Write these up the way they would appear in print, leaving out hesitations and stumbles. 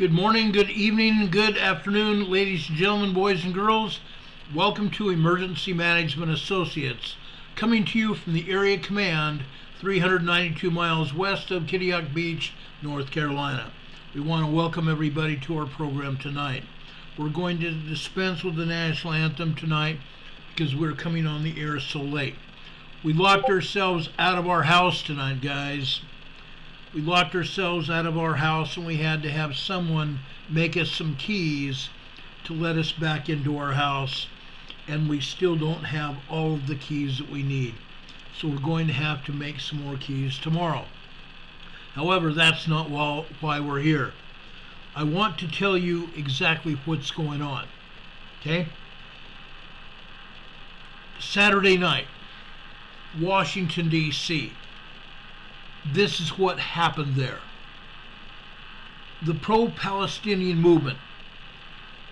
Good morning, good evening, good afternoon, ladies and gentlemen, boys and girls. Welcome to Emergency Management Associates, coming to you from the Area Command, 392 miles west of Kittiac Beach, North Carolina. We want to welcome everybody to our program tonight. We're going to dispense with the national anthem tonight because we're coming on the air so late. We locked ourselves out of our house tonight, guys. We locked ourselves out of our house and we had to have someone make us some keys to let us back into our house, and we still don't have all of the keys that we need. So we're going to have to make some more keys tomorrow. However, that's not why we're here. I want to tell you exactly what's going on. Okay? Saturday night, Washington, D.C. This is what happened there. The pro-Palestinian movement,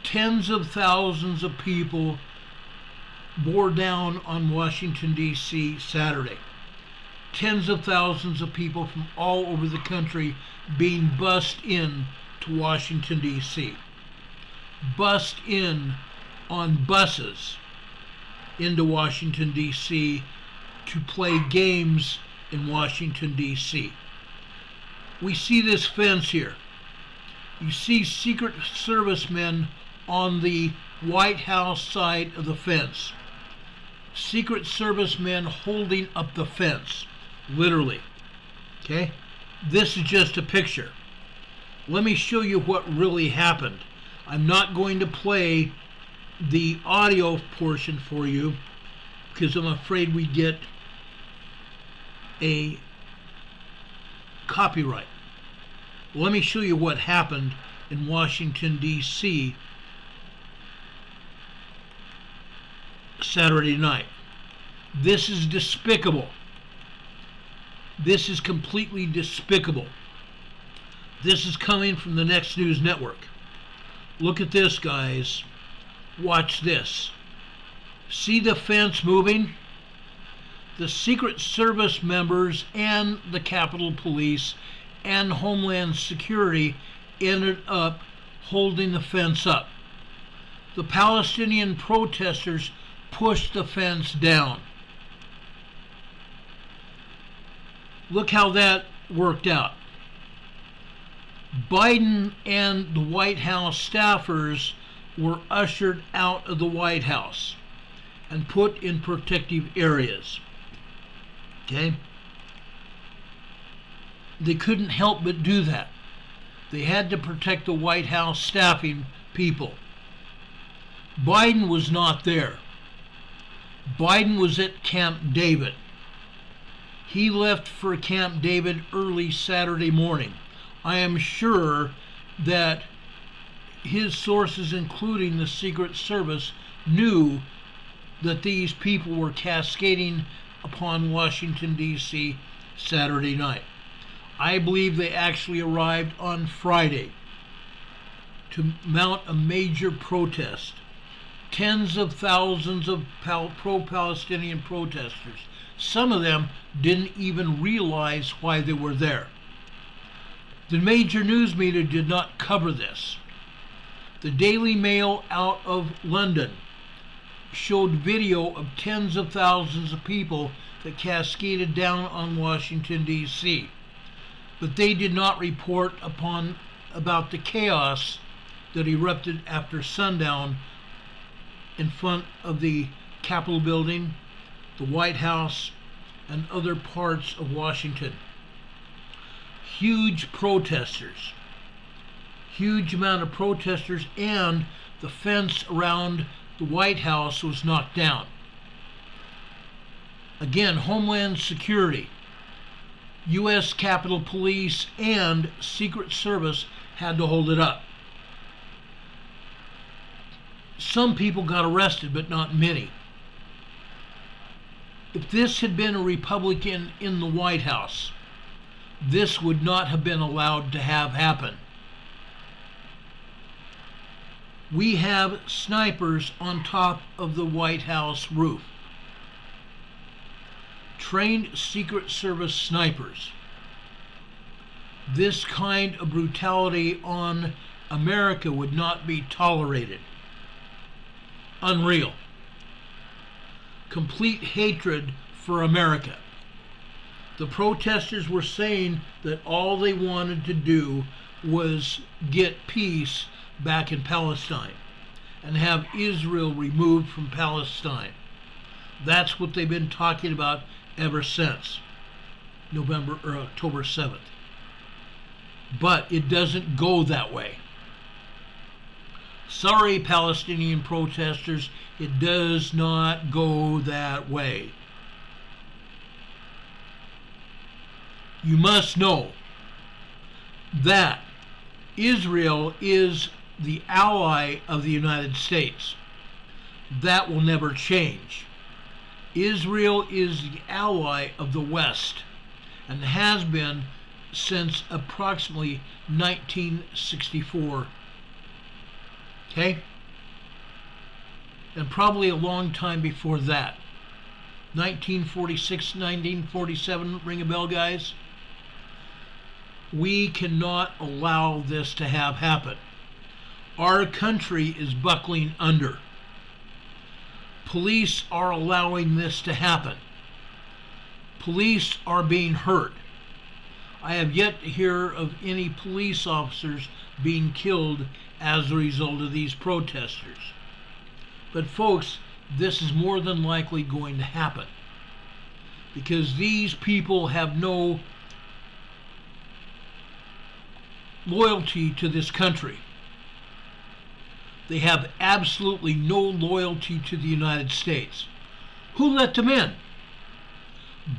tens of thousands of people bore down on Washington, D.C. Saturday. Tens of thousands of people from all over the country being bussed in to Washington, D.C. Bussed in on buses into Washington, D.C. to play games in Washington, D.C. We see this fence here. You see Secret Service men on the White House side of the fence. Secret Service men holding up the fence, literally. Okay? This is just a picture. Let me show you what really happened. I'm not going to play the audio portion for you because I'm afraid we get a copyright. Let me show you what happened in Washington, D.C. Saturday night. This is despicable. This is completely despicable. This is coming from the Next News Network. Look at this, guys. Watch this. See the fence moving? The Secret Service members and the Capitol Police and Homeland Security ended up holding the fence up. The Palestinian protesters pushed the fence down. Look how that worked out. Biden and the White House staffers were ushered out of the White House and put in protective areas. Okay? They couldn't help but do that. They had to protect the White House staffing people. Biden was not there. Biden was at Camp David. He left for Camp David early Saturday morning. I am sure that his sources, including the Secret Service, knew that these people were cascading upon Washington, D.C. Saturday night. I believe they actually arrived on Friday to mount a major protest. Tens of thousands of pro-Palestinian protesters. Some of them didn't even realize why they were there. The major news media did not cover this. The Daily Mail out of London showed video of tens of thousands of people that cascaded down on Washington, D.C. But they did not report about the chaos that erupted after sundown in front of the Capitol building, the White House, and other parts of Washington. Huge protesters. Huge amount of protesters, and the fence around the White House was knocked down. Again, Homeland Security, U.S. Capitol Police, and Secret Service had to hold it up. Some people got arrested, but not many. If this had been a Republican in the White House, this would not have been allowed to have happen. We have snipers on top of the White House roof. Trained Secret Service snipers. This kind of brutality on America would not be tolerated. Unreal. Complete hatred for America. The protesters were saying that all they wanted to do was get peace back in Palestine and have Israel removed from Palestine. That's what they've been talking about ever since October 7th. But it doesn't go that way. Sorry, Palestinian protesters, it does not go that way. You must know that Israel is the ally of the United States. That will never change. Israel is the ally of the West and has been since approximately 1964. Okay? And probably a long time before that. 1946, 1947, ring a bell, guys? We cannot allow this to have happen. Our country is buckling under. Police are allowing this to happen. Police are being hurt. I have yet to hear of any police officers being killed as a result of these protesters. But folks, this is more than likely going to happen because these people have no loyalty to this country. They have absolutely no loyalty to the United States. Who let them in?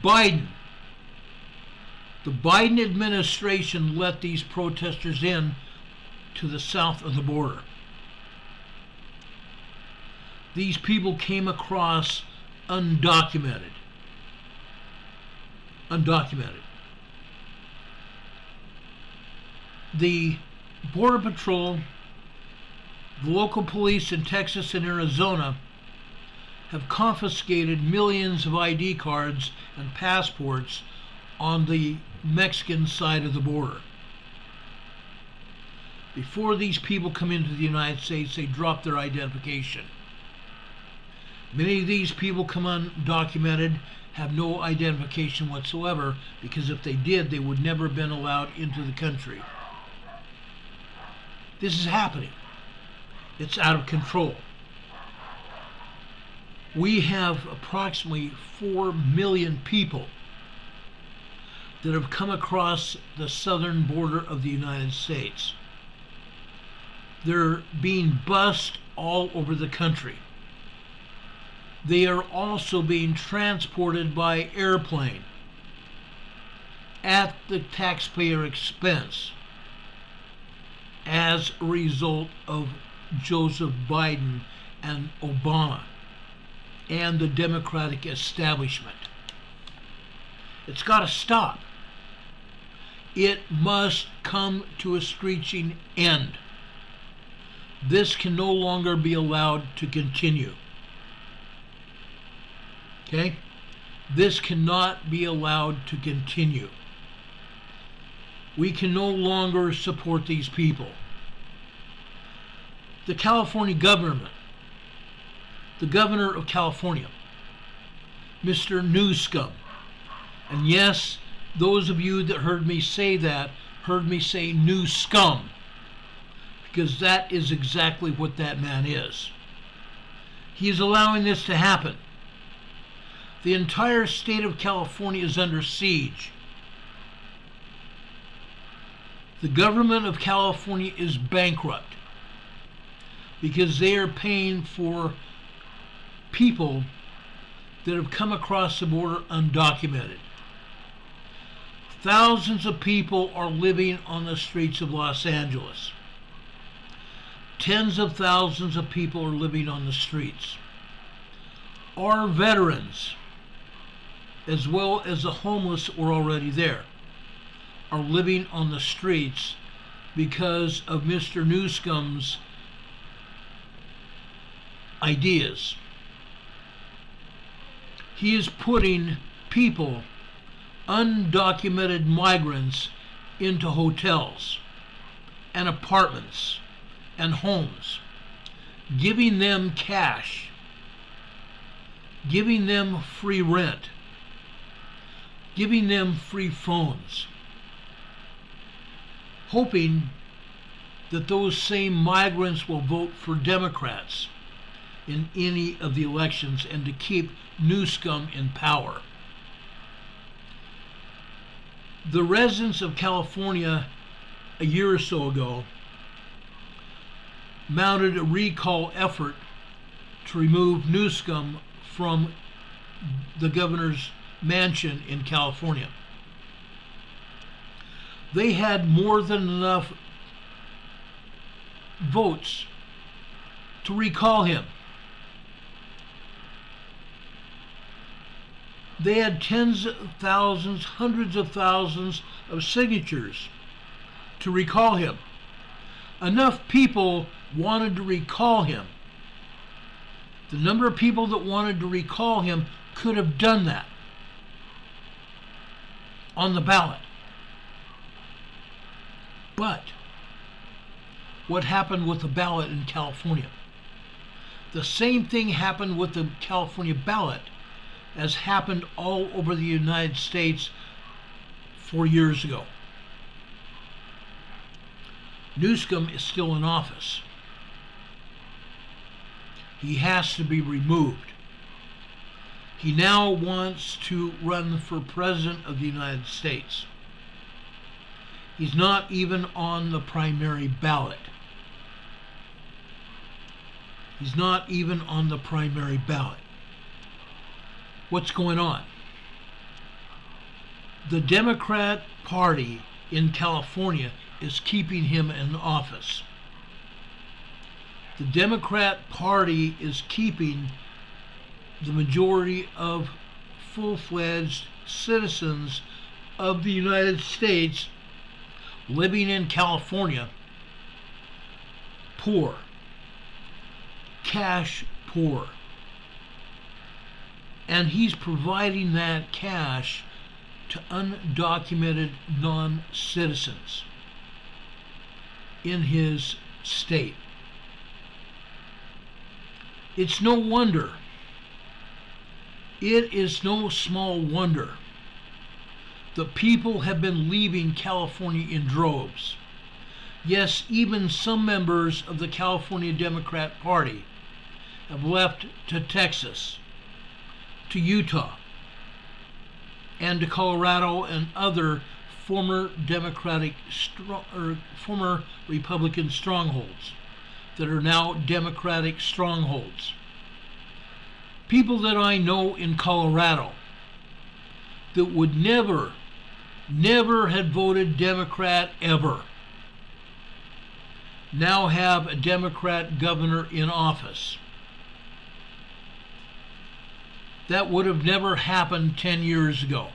Biden. The Biden administration let these protesters in to the south of the border. These people came across undocumented. Undocumented. The Border Patrol, the local police in Texas and Arizona have confiscated millions of ID cards and passports on the Mexican side of the border. Before these people come into the United States, they drop their identification. Many of these people come undocumented, have no identification whatsoever, because if they did, they would never have been allowed into the country. This is happening. It's out of control. We have approximately 4 million people that have come across the southern border of the United States. They're being bussed all over the country. They are also being transported by airplane at the taxpayer expense as a result of Joseph Biden and Obama and the Democratic establishment. It's got to stop. It must come to a screeching end. This can no longer be allowed to continue. Okay? This cannot be allowed to continue. We can no longer support these people. The California government, the governor of California, Mr. Newsom, and yes, those of you that heard me say that heard me say new scum, because that is exactly what that man is. He is allowing this to happen. The entire state of California is under siege. The government of California is bankrupt because they are paying for people that have come across the border undocumented. Thousands of people are living on the streets of Los Angeles. Tens of thousands of people are living on the streets. Our veterans, as well as the homeless who are already there, are living on the streets because of Mr. Newsom's ideas. He is putting people, undocumented migrants, into hotels and apartments and homes, giving them cash, giving them free rent, giving them free phones, hoping that those same migrants will vote for Democrats in any of the elections and to keep Newsom in power. The residents of California a year or so ago mounted a recall effort to remove Newsom from the governor's mansion in California. They had more than enough votes to recall him. They had tens of thousands, hundreds of thousands of signatures to recall him. Enough people wanted to recall him. The number of people that wanted to recall him could have done that on the ballot. But what happened with the ballot in California? The same thing happened with the California ballot as happened all over the United States 4 years ago. Newsom is still in office. He has to be removed. He now wants to run for president of the United States. He's not even on the primary ballot. He's not even on the primary ballot. What's going on? The Democrat Party in California is keeping him in office. The Democrat Party is keeping the majority of full-fledged citizens of the United States living in California poor, cash poor. And he's providing that cash to undocumented non-citizens in his state. It's no wonder, it is no small wonder that people have been leaving California in droves. Yes, even some members of the California Democrat Party have left to Texas, to Utah, and to Colorado and other former former Republican strongholds that are now Democratic strongholds. People that I know in Colorado that would never had voted Democrat ever now have a Democrat governor in office. That would have never happened 10 years ago.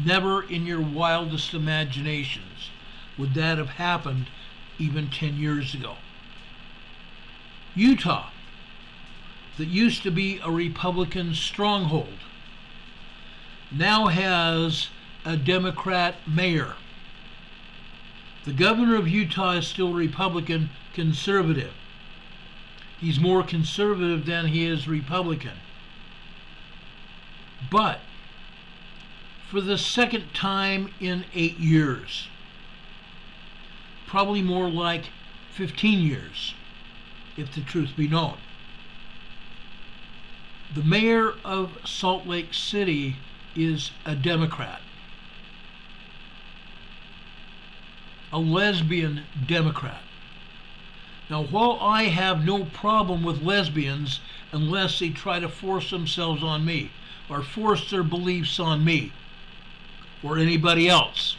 Never in your wildest imaginations would that have happened even 10 years ago. Utah, that used to be a Republican stronghold, now has a Democrat mayor. The governor of Utah is still Republican conservative. He's more conservative than he is Republican. But for the second time in 8 years, probably more like 15 years, if the truth be known, the mayor of Salt Lake City is a Democrat, a lesbian Democrat. Now, while I have no problem with lesbians unless they try to force themselves on me or force their beliefs on me or anybody else,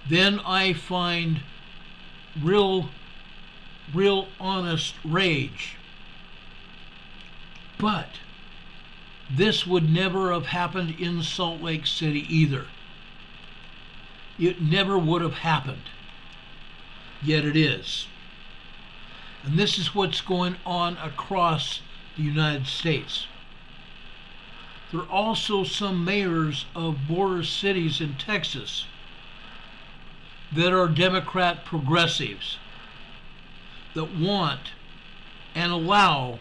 then I find real honest rage. But this would never have happened in Salt Lake City either. It never would have happened. Yet it is. And this is what's going on across the United States. There are also some mayors of border cities in Texas that are Democrat progressives that want and allow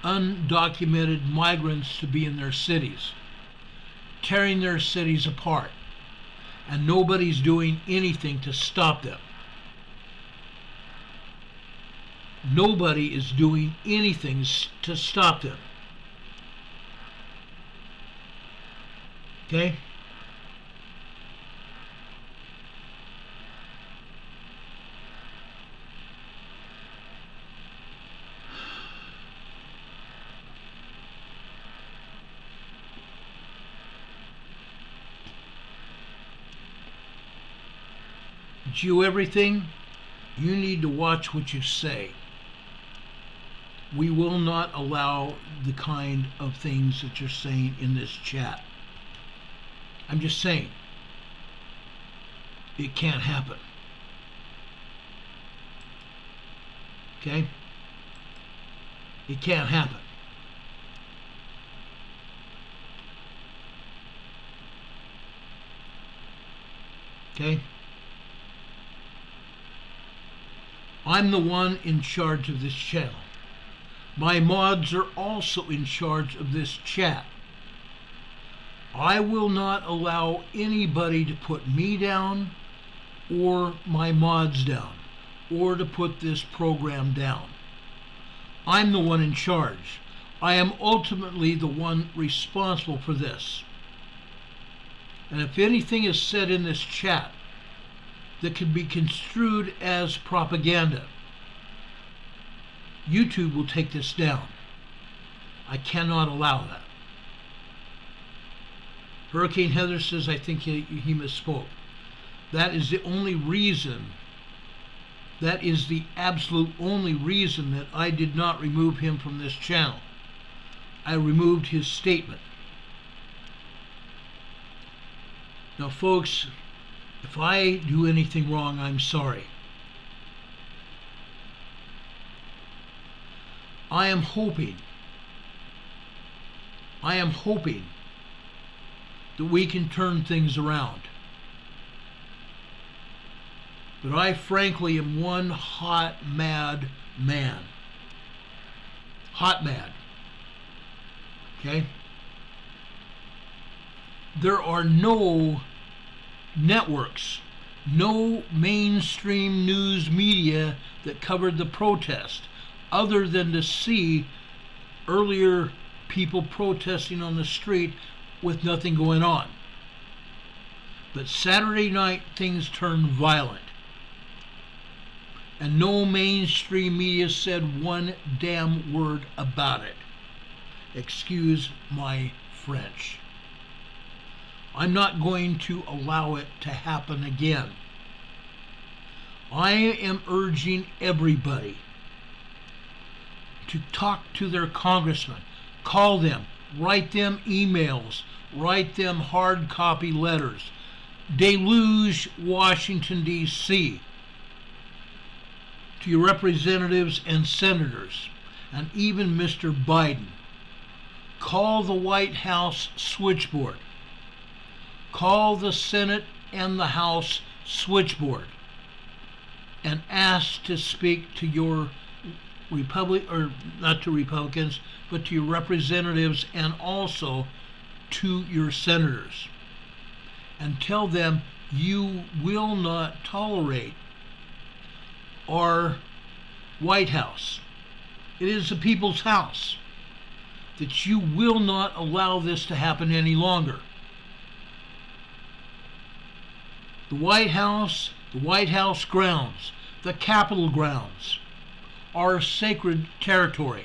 undocumented migrants to be in their cities, tearing their cities apart, and nobody's doing anything to stop them. Nobody is doing anything to stop them. Okay? But you, everything, you need to watch what you say. We will not allow the kind of things that you're saying in this chat. I'm just saying, it can't happen. Okay? It can't happen. Okay? I'm the one in charge of this channel. My mods are also in charge of this chat. I will not allow anybody to put me down or my mods down or to put this program down. I'm the one in charge. I am ultimately the one responsible for this. And if anything is said in this chat that could be construed as propaganda, YouTube will take this down. I cannot allow that. Hurricane Heather says, I think he misspoke. That is the only reason, that is the absolute only reason that I did not remove him from this channel. I removed his statement. Now, folks, if I do anything wrong, I'm sorry. I am hoping that we can turn things around. But I frankly am one hot, mad man. Hot mad. Okay? There are no networks, no mainstream news media that covered the protest, other than to see earlier people protesting on the street with nothing going on. But Saturday night things turned violent. And no mainstream media said one damn word about it. Excuse my French. I'm not going to allow it to happen again. I am urging everybody to talk to their congressman, call them, write them emails, write them hard copy letters. Deluge Washington, D.C. to your representatives and senators, and even Mr. Biden. Call the White House switchboard. Call the Senate and the House switchboard and ask to speak to your not to Republicans, but to your representatives and also to your senators. And tell them you will not tolerate our White House. It is the people's house. That you will not allow this to happen any longer. The White House grounds, the Capitol grounds, are sacred territory.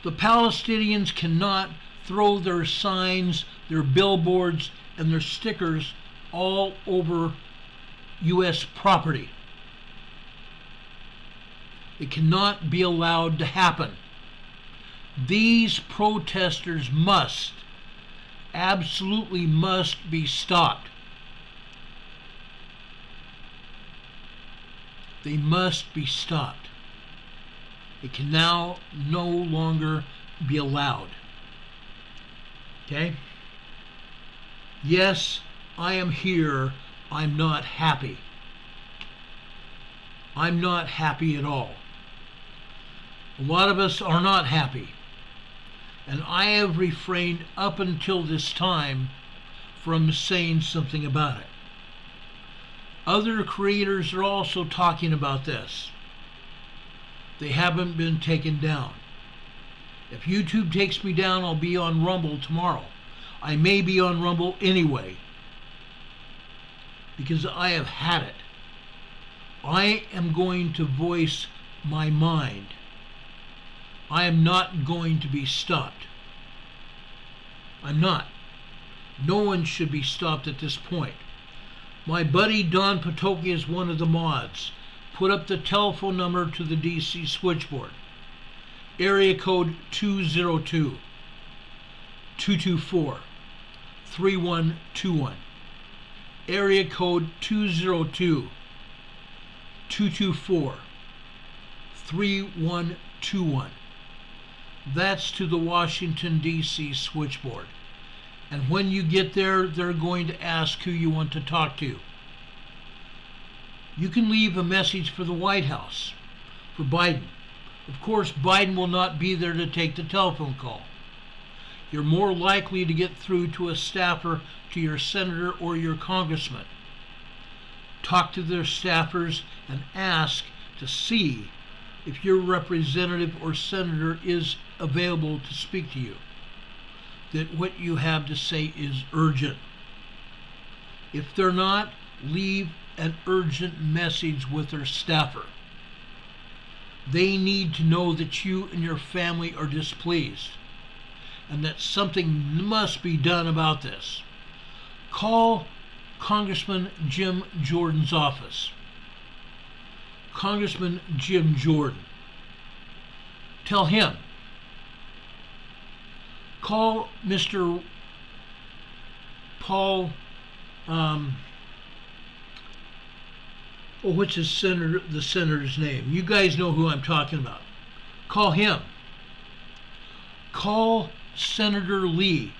The Palestinians cannot throw their signs, their billboards, and their stickers all over U.S. property. It cannot be allowed to happen. These protesters must, absolutely must be stopped. They must be stopped. It can now no longer be allowed. Okay? Yes, I am here, I'm not happy. I'm not happy at all. A lot of us are not happy. And I have refrained up until this time from saying something about it. Other creators are also talking about this. They haven't been taken down. If YouTube takes me down, I'll be on Rumble tomorrow. I may be on Rumble anyway, because I have had it. I am going to voice my mind. I am not going to be stopped. I'm not. No one should be stopped at this point. My buddy Don Patoki is one of the mods. Put up the telephone number to the DC switchboard. Area code 202-224-3121. Area code 202-224-3121. That's to the Washington, D.C. switchboard. And when you get there, they're going to ask who you want to talk to. You can leave a message for the White House, for Biden. Of course, Biden will not be there to take the telephone call. You're more likely to get through to a staffer, to your senator or your congressman. Talk to their staffers and ask to see if your representative or senator is available to speak to you, that what you have to say is urgent. If they're not, leave an urgent message with their staffer. They need to know that you and your family are displeased and that something must be done about this. Call Congressman Jim Jordan's office. Congressman Jim Jordan. Tell him. Call Mr. Paul, what's the senator's name? You guys know who I'm talking about. Call him. Call Senator Lee.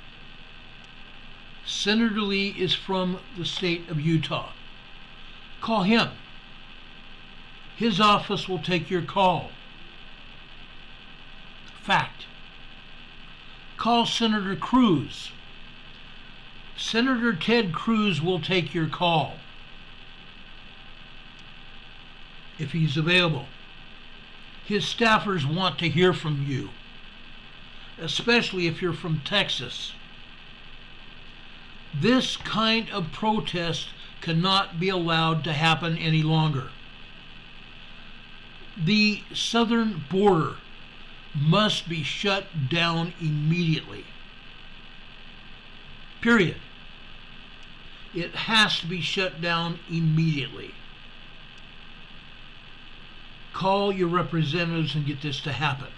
Senator Lee is from the state of Utah. Call him. His office will take your call. Fact. Call Senator Cruz. Senator Ted Cruz will take your call if he's available. His staffers want to hear from you, especially if you're from Texas. This kind of protest cannot be allowed to happen any longer. The southern border must be shut down immediately. Period. It has to be shut down immediately. Call your representatives and get this to happen.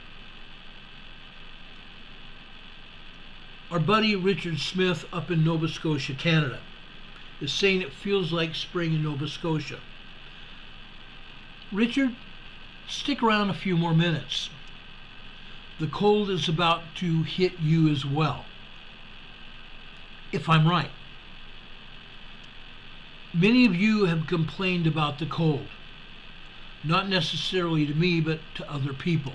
Our buddy Richard Smith up in Nova Scotia, Canada, is saying it feels like spring in Nova Scotia. Richard, stick around a few more minutes. The cold is about to hit you as well, if I'm right. Many of you have complained about the cold, not necessarily to me, but to other people.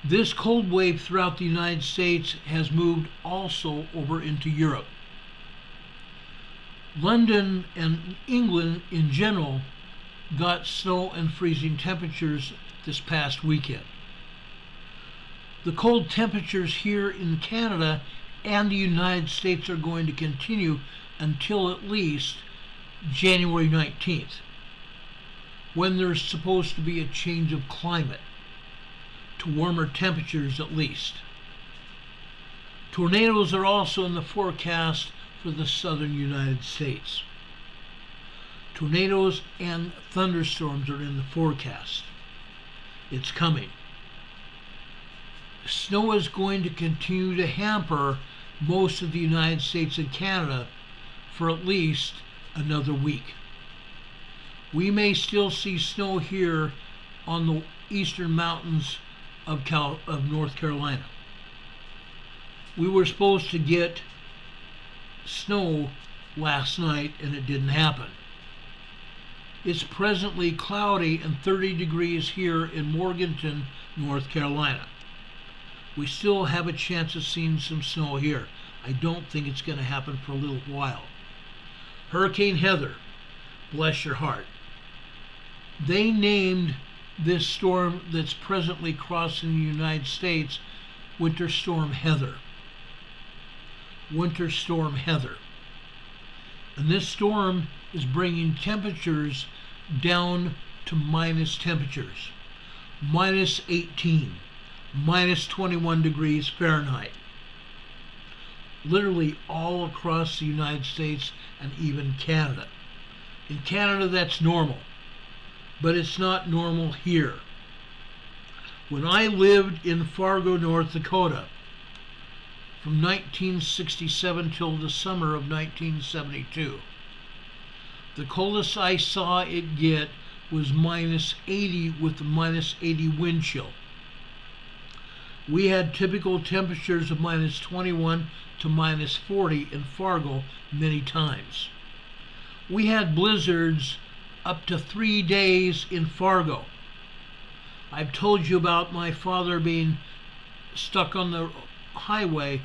This cold wave throughout the United States has moved also over into Europe. London and England in general got snow and freezing temperatures this past weekend. The cold temperatures here in Canada and the United States are going to continue until at least January 19th, when there's supposed to be a change of climate to warmer temperatures at least. Tornadoes are also in the forecast for the southern United States. Tornadoes and thunderstorms are in the forecast. It's coming. Snow is going to continue to hamper most of the United States and Canada for at least another week. We may still see snow here on the eastern mountains of North Carolina. We were supposed to get snow last night and it didn't happen. It's presently cloudy and 30 degrees here in Morganton, North Carolina. We still have a chance of seeing some snow here. I don't think it's going to happen for a little while. Hurricane Heather, bless your heart. They named this storm that's presently crossing the United States Winter Storm Heather. Winter Storm Heather. And this storm is bringing temperatures down to minus temperatures. Minus 18, minus 21 degrees Fahrenheit. Literally all across the United States and even Canada. In Canada, that's normal, but it's not normal here. When I lived in Fargo, North Dakota, from 1967 till the summer of 1972, the coldest I saw it get was minus 80 with the minus 80 wind chill. We had typical temperatures of minus 21 to minus 40 in Fargo many times. We had blizzards up to 3 days in Fargo. I've told you about my father being stuck on the highway,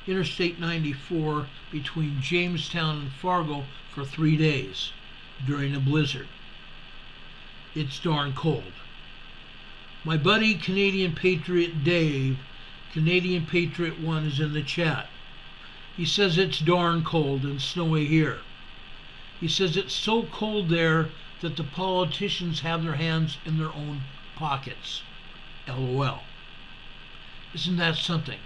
Interstate 94, between Jamestown and Fargo for 3 days during a blizzard. It's darn cold. My buddy Canadian Patriot Dave, Canadian Patriot 1, is in the chat. He says it's darn cold and snowy here. He says it's so cold there that the politicians have their hands in their own pockets. LOL. Isn't that something?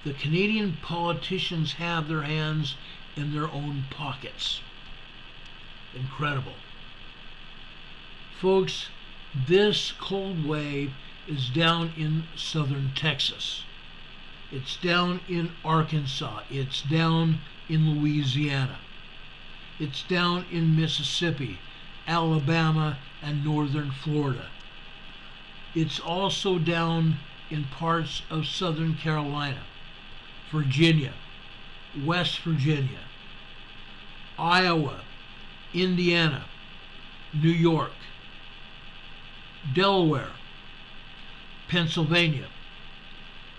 The Canadian politicians have their hands in their own pockets. Incredible. Folks, this cold wave is down in southern Texas. It's down in Arkansas. It's down in Louisiana. It's down in Mississippi, Alabama, and northern Florida. It's also down in parts of southern Carolina, Virginia, West Virginia, Iowa, Indiana, New York, Delaware, Pennsylvania,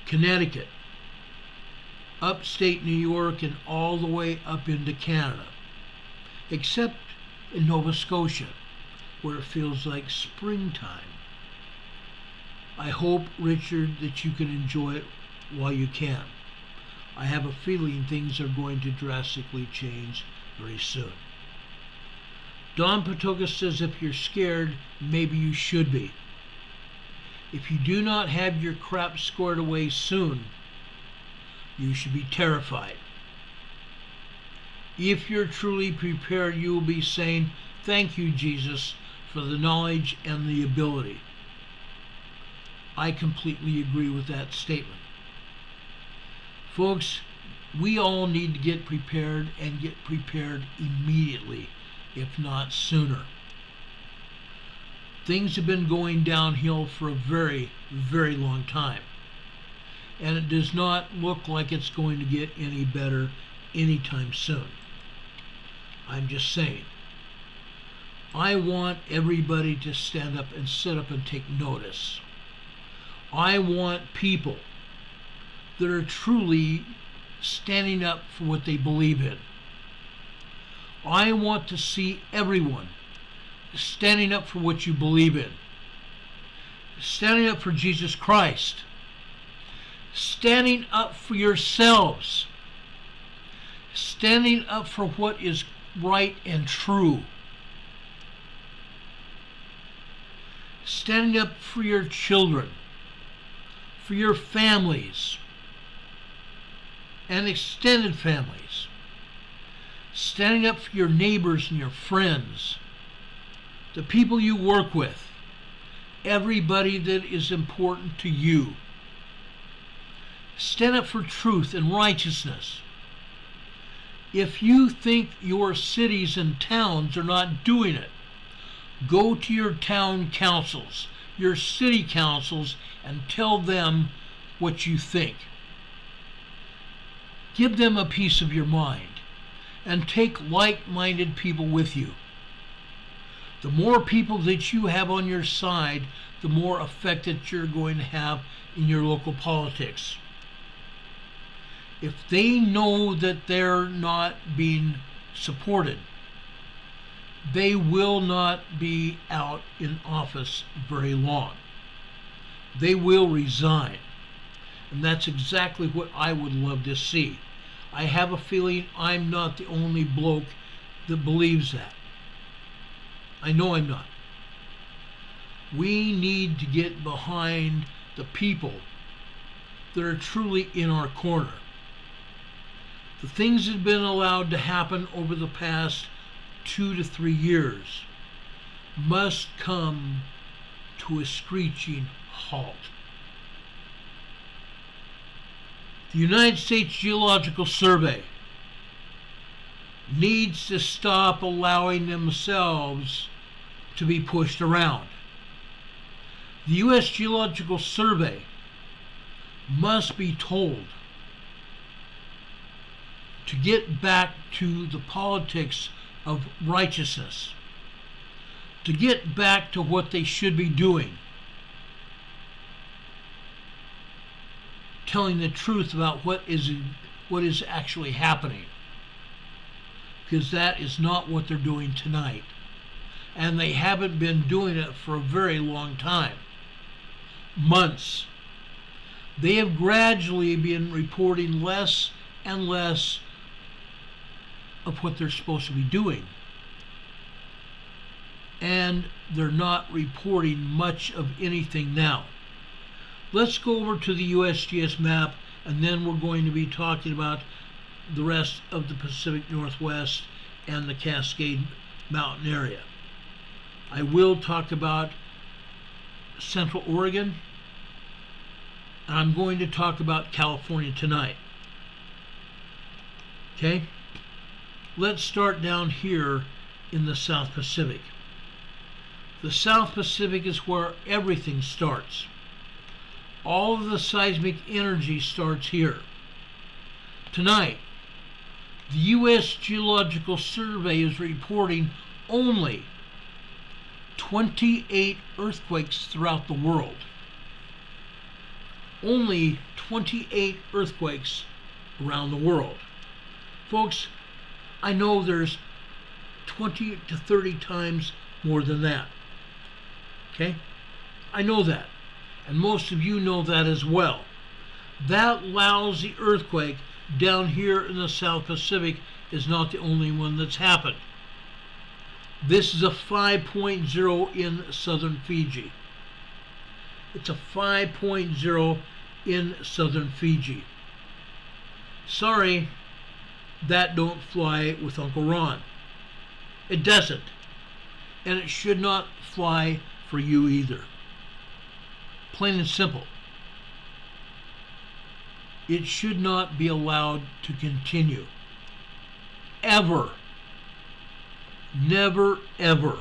Connecticut, upstate New York, and all the way up into Canada, except in Nova Scotia, where it feels like springtime. I hope, Richard, that you can enjoy it while you can. I have a feeling things are going to drastically change very soon. Don Patoka says if you're scared, maybe you should be. If you do not have your crap squared away soon, you should be terrified. If you're truly prepared, you will be saying, "Thank you, Jesus, for the knowledge and the ability." I completely agree with that statement. Folks, we all need to get prepared and get prepared immediately, if not sooner. Things have been going downhill for a very, very long time. And it does not look like it's going to get any better anytime soon. I'm just saying. I want everybody to stand up and sit up and take notice. I want people that are truly standing up for what they believe in. I want to see everyone standing up for what you believe in. Standing up for Jesus Christ. Standing up for yourselves. Standing up for what is right and true. Standing up for your children, for your families, and extended families. Standing up for your neighbors and your friends, the people you work with, everybody that is important to you. Stand up for truth and righteousness. If you think your cities and towns are not doing it, go to your town councils, your city councils, and tell them what you think. Give them a piece of your mind. and take like-minded people with you. The more people that you have on your side, the more effect that you're going to have in your local politics. If they know that they're not being supported, they will not be out in office very long. They will resign. And that's exactly what I would love to see. I have a feeling I'm not the only bloke that believes that. I know I'm not. We need to get behind the people that are truly in our corner. The things that have been allowed to happen over the past 2 to 3 years must come to a screeching halt. The United States Geological Survey needs to stop allowing themselves to be pushed around. The U.S. Geological Survey must be told to get back to the politics of righteousness, to get back to what they should be doing, telling the truth about what is actually happening, because that is not what they're doing tonight, and they haven't been doing it for a very long time, months. They have gradually been reporting less and less of what they're supposed to be doing, and they're not reporting much of anything now. Let's go over to the USGS map, and then we're going to be talking about the rest of the Pacific Northwest and the Cascade Mountain area. I will talk about Central Oregon, and I'm going to talk about California tonight. Okay? Let's start down here in the South Pacific. The South Pacific is where everything starts. All of the seismic energy starts here. Tonight, the U.S. Geological Survey is reporting only 28 earthquakes throughout the world. Only 28 earthquakes around the world. Folks, I know there's 20 to 30 times more than that. Okay? I know that. And most of you know that as well. That lousy earthquake down here in the South Pacific is not the only one that's happened. This is a 5.0 in southern Fiji. It's a 5.0 in southern Fiji. Sorry, that don't fly with Uncle Ron. It doesn't. And it should not fly for you either. Plain and simple. It should not be allowed to continue. Ever. Never, ever.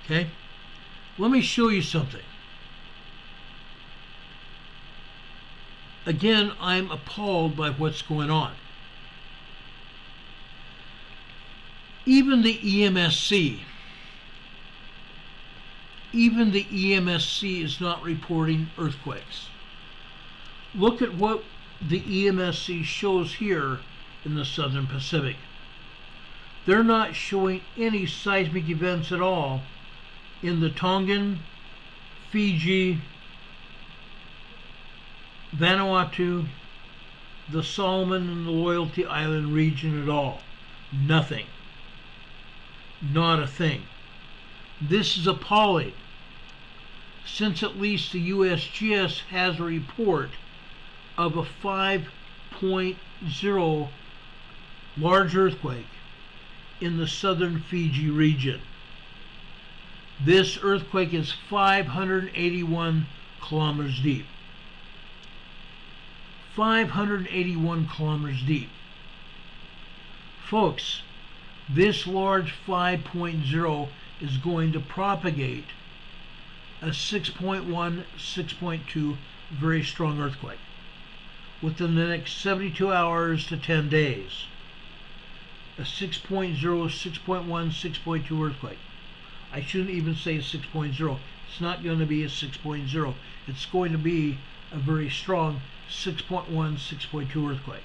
Okay? Let me show you something. Again, I'm appalled by what's going on. Even the EMSC is not reporting earthquakes. Look at what the EMSC shows here in the Southern Pacific. They're not showing any seismic events at all in the Tongan, Fiji, Vanuatu, the Solomon and the Loyalty Island region at all. Nothing. Not a thing. This is appalling, since at least the USGS has a report of a 5.0 large earthquake in the southern Fiji region. This earthquake is 581 kilometers deep. 581 kilometers deep. Folks, this large 5.0 is going to propagate a 6.1, 6.2 very strong earthquake. within the next 72 hours to 10 days. A 6.0, 6.1, 6.2 earthquake. I shouldn't even say 6.0. It's not going to be a 6.0. It's going to be a very strong 6.1, 6.2 earthquake.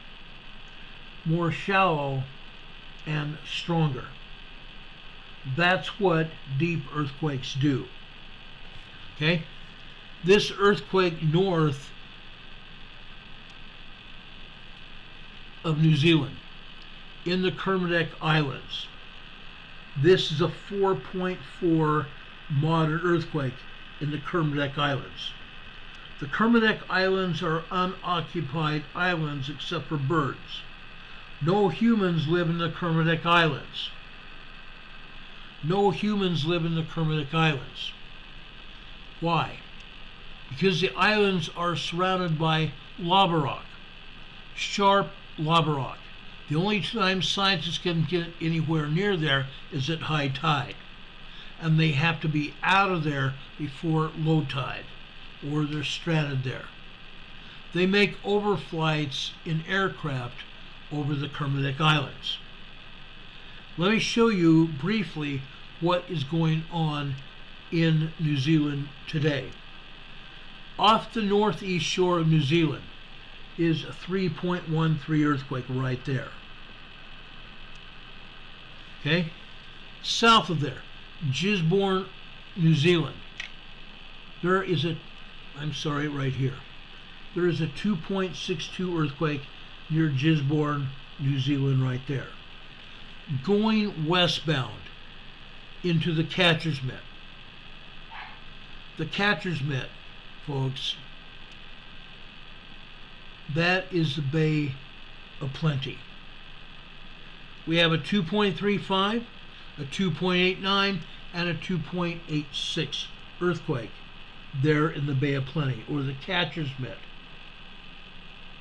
More shallow and stronger. That's what deep earthquakes do. Okay? This earthquake north of New Zealand, in the Kermadec Islands. This is a 4.4 modern earthquake in the Kermadec Islands. The Kermadec Islands are unoccupied islands except for birds. No humans live in the Kermadec Islands. No humans live in the Kermadec Islands. Why? Because the islands are surrounded by lava rock, sharp lava rock. The only time scientists can get anywhere near there is at high tide. And they have to be out of there before low tide, or they're stranded there. They make overflights in aircraft over the Kermadec Islands. Let me show you briefly what is going on in New Zealand today. Off the northeast shore of New Zealand is a 3.13 earthquake right there. Okay? South of there, Gisborne, New Zealand, there is a, right here. There is a 2.62 earthquake near Gisborne, New Zealand right there. Going westbound into the Catcher's Mitt. The Catcher's Mitt, folks, that is the Bay of Plenty. We have a 2.35, a 2.89, and a 2.86 earthquake there in the Bay of Plenty, or the Catcher's Mitt.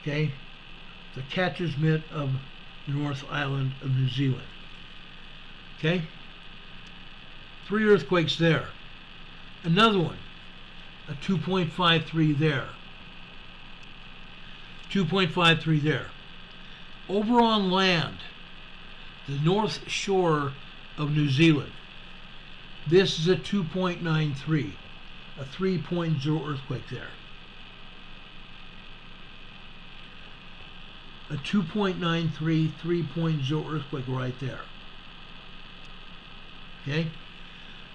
Okay? The Catcher's Mitt of the North Island of New Zealand. Okay? 3 earthquakes there. Another one, a 2.53 there. 2.53 there. Over on land, the north shore of New Zealand, this is a 2.93, a 3.0 earthquake there. A 2.93, 3.0 earthquake right there. Okay?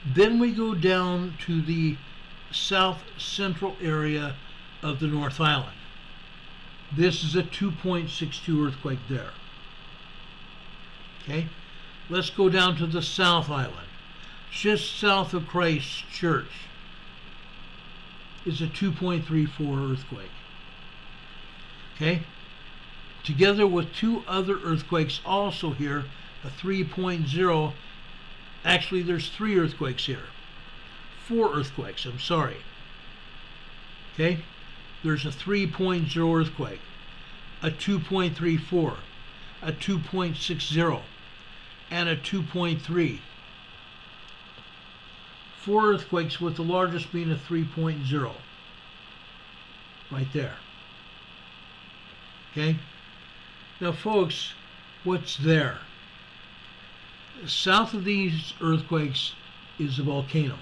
Then we go down to the south central area of the North Island. This is a 2.62 earthquake there. Okay? Let's go down to the South Island. Just south of Christchurch is a 2.34 earthquake. Okay? Together with 2 other earthquakes also here, a 3.0. Actually, there's 3 earthquakes here. 4 earthquakes, I'm sorry. Okay? There's a 3.0 earthquake, a 2.34, a 2.60, and a 2.3. 4 earthquakes, with the largest being a 3.0. Right there. Okay? Now, folks, what's there? South of these earthquakes is a volcano.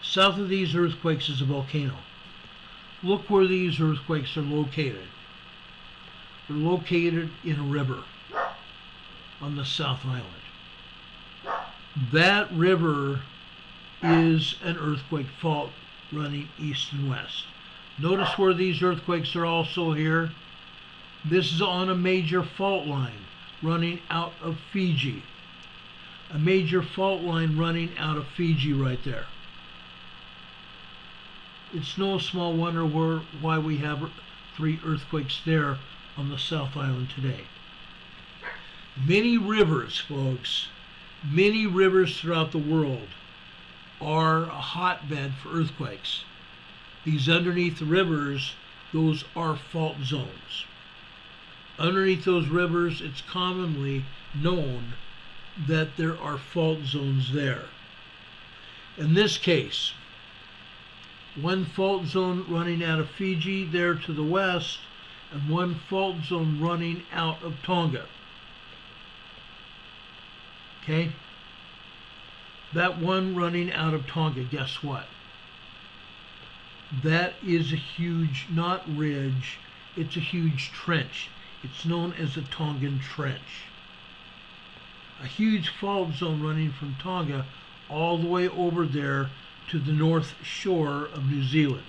South of these earthquakes is a volcano. Look where these earthquakes are located. They're located in a river on the South Island. That river is an earthquake fault running east and west. Notice where these earthquakes are also here. This is on a major fault line running out of Fiji. A major fault line running out of Fiji right there. It's no small wonder why we have 3 earthquakes there on the South Island today. Many rivers, folks, many rivers throughout the world are a hotbed for earthquakes. These underneath the rivers, those are fault zones. Underneath those rivers, it's commonly known that there are fault zones there. In this case, one fault zone running out of Fiji there to the west, and one fault zone running out of Tonga. Okay? That one running out of Tonga, guess what? That is a huge, not ridge, it's a huge trench. It's known as the Tongan Trench. A huge fault zone running from Tonga all the way over there to the north shore of New Zealand.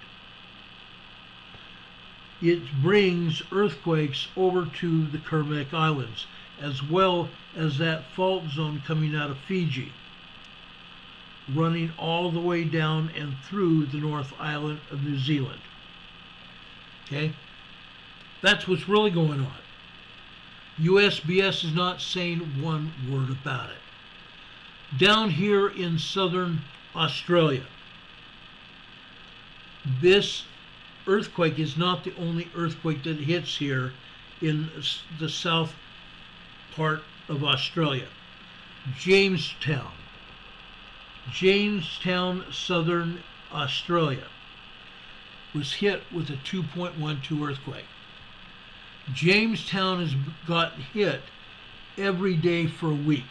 It brings earthquakes over to the Kermadec Islands, as well as that fault zone coming out of Fiji, running all the way down and through the North Island of New Zealand. Okay? That's what's really going on. USBS is not saying one word about it. Down here in southern Australia, this earthquake is not the only earthquake that hits here in the south part of Australia. Jamestown, southern Australia, was hit with a 2.12 earthquake. Jamestown has got hit every day for a week.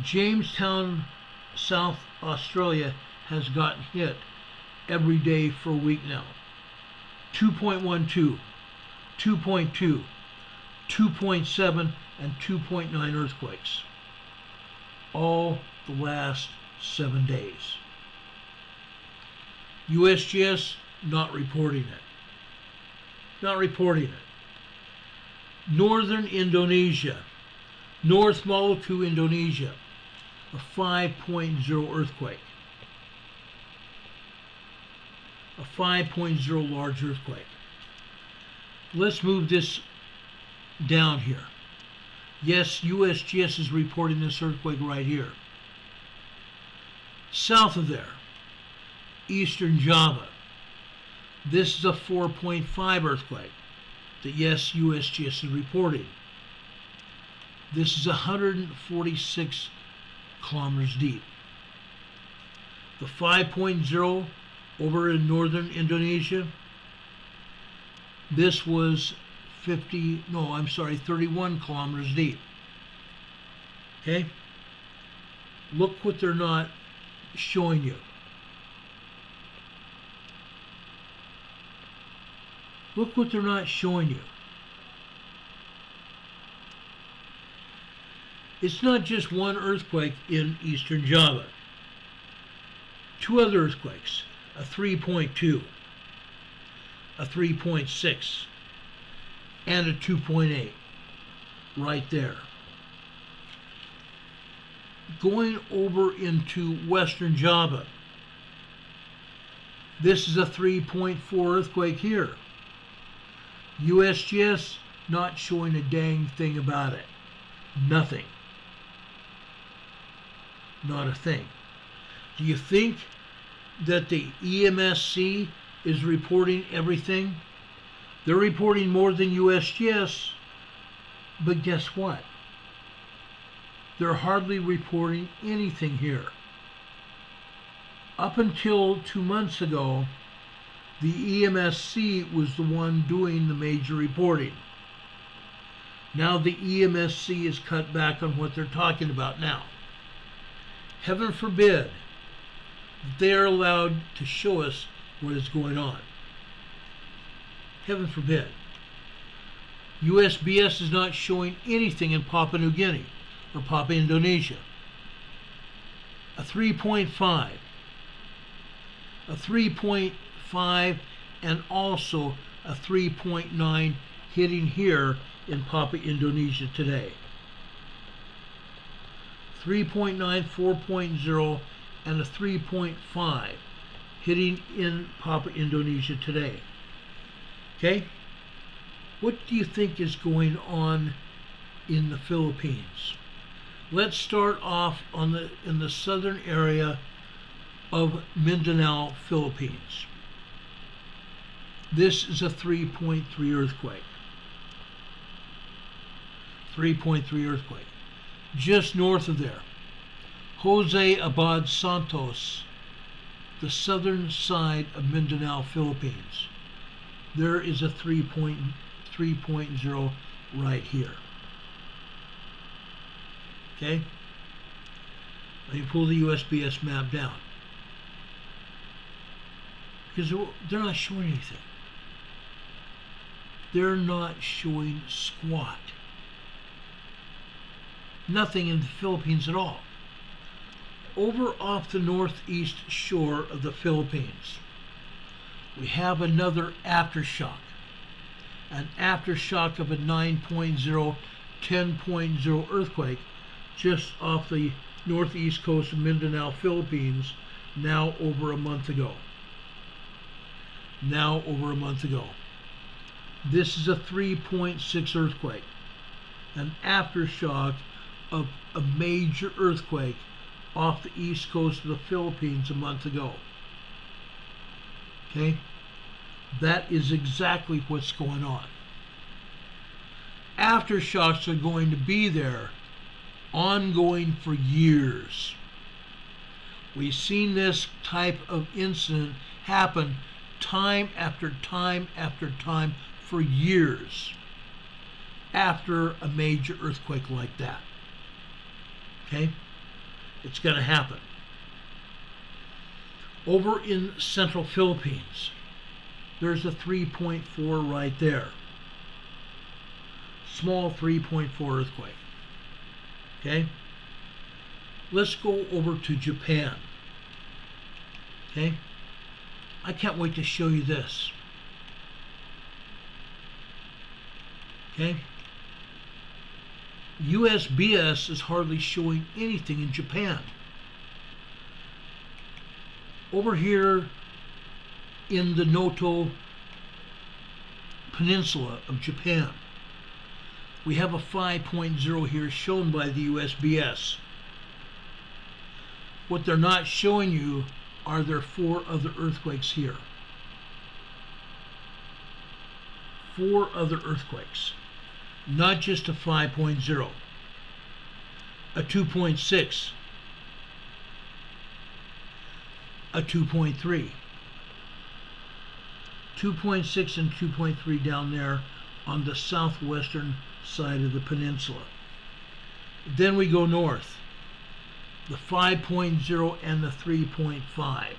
Jamestown, South Australia, has gotten hit every day for a week now. 2.12, 2.2, 2.7, and 2.9 earthquakes. All the last 7 days. USGS not reporting it. Not reporting it. Northern Indonesia, North Maluku, Indonesia, a 5.0 earthquake. A 5.0 large earthquake. Let's move this down here. Yes, USGS is reporting this earthquake right here. South of there, Eastern Java. This is a 4.5 earthquake that, yes, USGS is reporting. This is 146 kilometers deep. The 5.0 over in northern Indonesia, this was 31 kilometers deep. Okay? Look what they're not showing you. Look what they're not showing you. It's not just one earthquake in Eastern Java. Two other earthquakes, a 3.2, a 3.6, and a 2.8 right there. Going over into Western Java, this is a 3.4 earthquake here. USGS not showing a dang thing about it. Nothing. Not a thing. Do you think that the EMSC is reporting everything? They're reporting more than USGS, but guess what? They're hardly reporting anything here. Up until 2 months ago, the EMSC was the one doing the major reporting. Now the EMSC is cut back on what they're talking about now. Heaven forbid that they are allowed to show us what is going on. Heaven forbid. USBS is not showing anything in Papua New Guinea or Papua Indonesia. A 3.5. A 3.5 and also a 3.9 hitting here in Papua Indonesia today. 3.9, 4.0, and a 3.5 hitting in Papua Indonesia today. Okay? What do you think is going on in the Philippines? Let's start off in the southern area of Mindanao, Philippines. This is a 3.3 earthquake. 3.3 earthquake. Just north of there, Jose Abad Santos the southern side of Mindanao, Philippines. There is a 3.0 right here. Okay? Let me pull the USGS map down. Because they're not showing anything. They're not showing squat. Nothing in the Philippines at all. Over off the northeast shore of the Philippines, we have another aftershock. An aftershock of a 9.0, 10.0 earthquake just off the northeast coast of Mindanao, Philippines, now over a month ago. This is a 3.6 earthquake, an aftershock of a major earthquake off the east coast of the Philippines a month ago. Okay? That is exactly what's going on. Aftershocks are going to be there, ongoing for years. We've seen this type of incident happen time after time after time for years after a major earthquake like that. Okay? It's going to happen. Over in central Philippines, there's a 3.4 right there. Small 3.4 earthquake. Okay? Let's go over to Japan. Okay? I can't wait to show you this. Okay? USGS is hardly showing anything in Japan. Over here in the Noto Peninsula of Japan, we have a 5.0 here shown by the USGS. What they're not showing you are there 4 other earthquakes here. 4 other earthquakes. Not just a 5.0, a 2.6, a 2.3, 2.6 and 2.3 down there on the southwestern side of the peninsula. Then we go north, the 5.0 and the 3.5,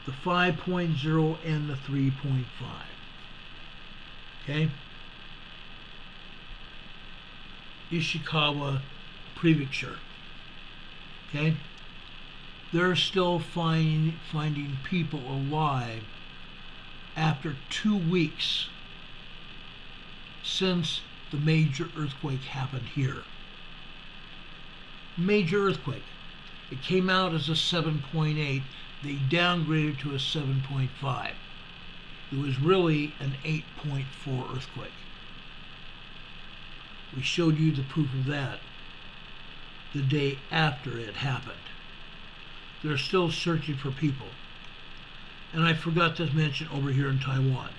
the 5.0 and the 3.5. Okay? Ishikawa Prefecture. Okay? They're still finding people alive after 2 weeks since the major earthquake happened here. Major earthquake. It came out as a 7.8. They downgraded to a 7.5. It was really an 8.4 earthquake. We showed you the proof of that the day after it happened. They're still searching for people. And I forgot to mention over here in Taiwan.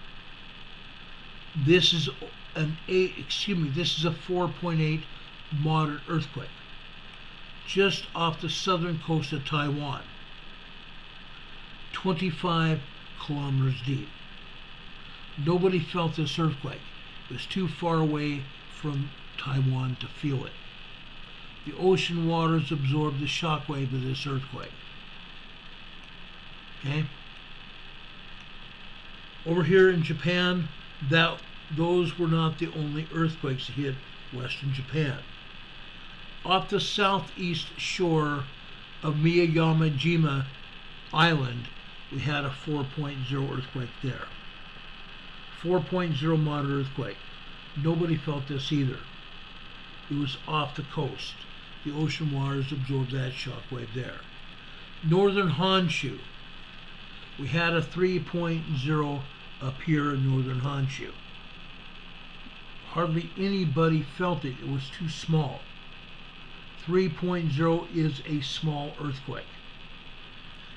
This is a 4.8 moderate earthquake just off the southern coast of Taiwan, 25 kilometers deep. Nobody felt this earthquake. It was too far away from Taiwan to feel it. The ocean waters absorbed the shockwave of this earthquake. Okay? Over here in Japan, those were not the only earthquakes that hit western Japan. Off the southeast shore of Miyajima Island, we had a 4.0 earthquake there. 4.0 moderate earthquake. Nobody felt this either. It was off the coast. The ocean waters absorbed that shockwave there. Northern Honshu, we had a 3.0 up here in northern Honshu. Hardly anybody felt it. It was too small. 3.0 is a small earthquake.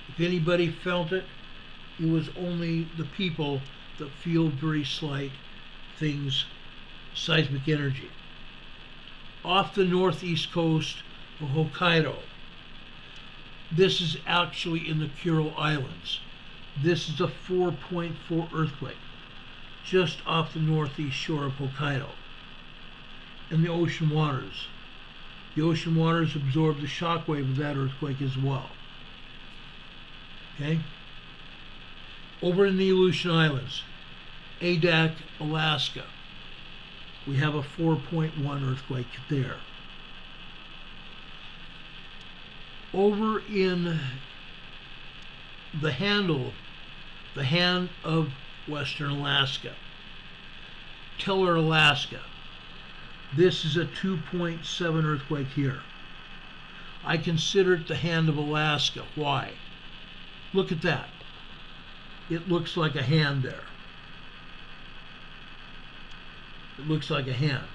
If anybody felt it, it was only the people that feel very slight things, seismic energy. Off the northeast coast of Hokkaido, This is actually in the Kuril Islands. This is a 4.4 earthquake just off the northeast shore of Hokkaido. And the ocean waters. The ocean waters absorbed the shock wave of that earthquake as well. Okay? Over in the Aleutian Islands, Adak, Alaska, we have a 4.1 earthquake there. Over in the Hand of Western Alaska, Tiller, Alaska, this is a 2.7 earthquake here. I consider it the Hand of Alaska. Why? Look at that. It looks like a hand there. It looks like a hand.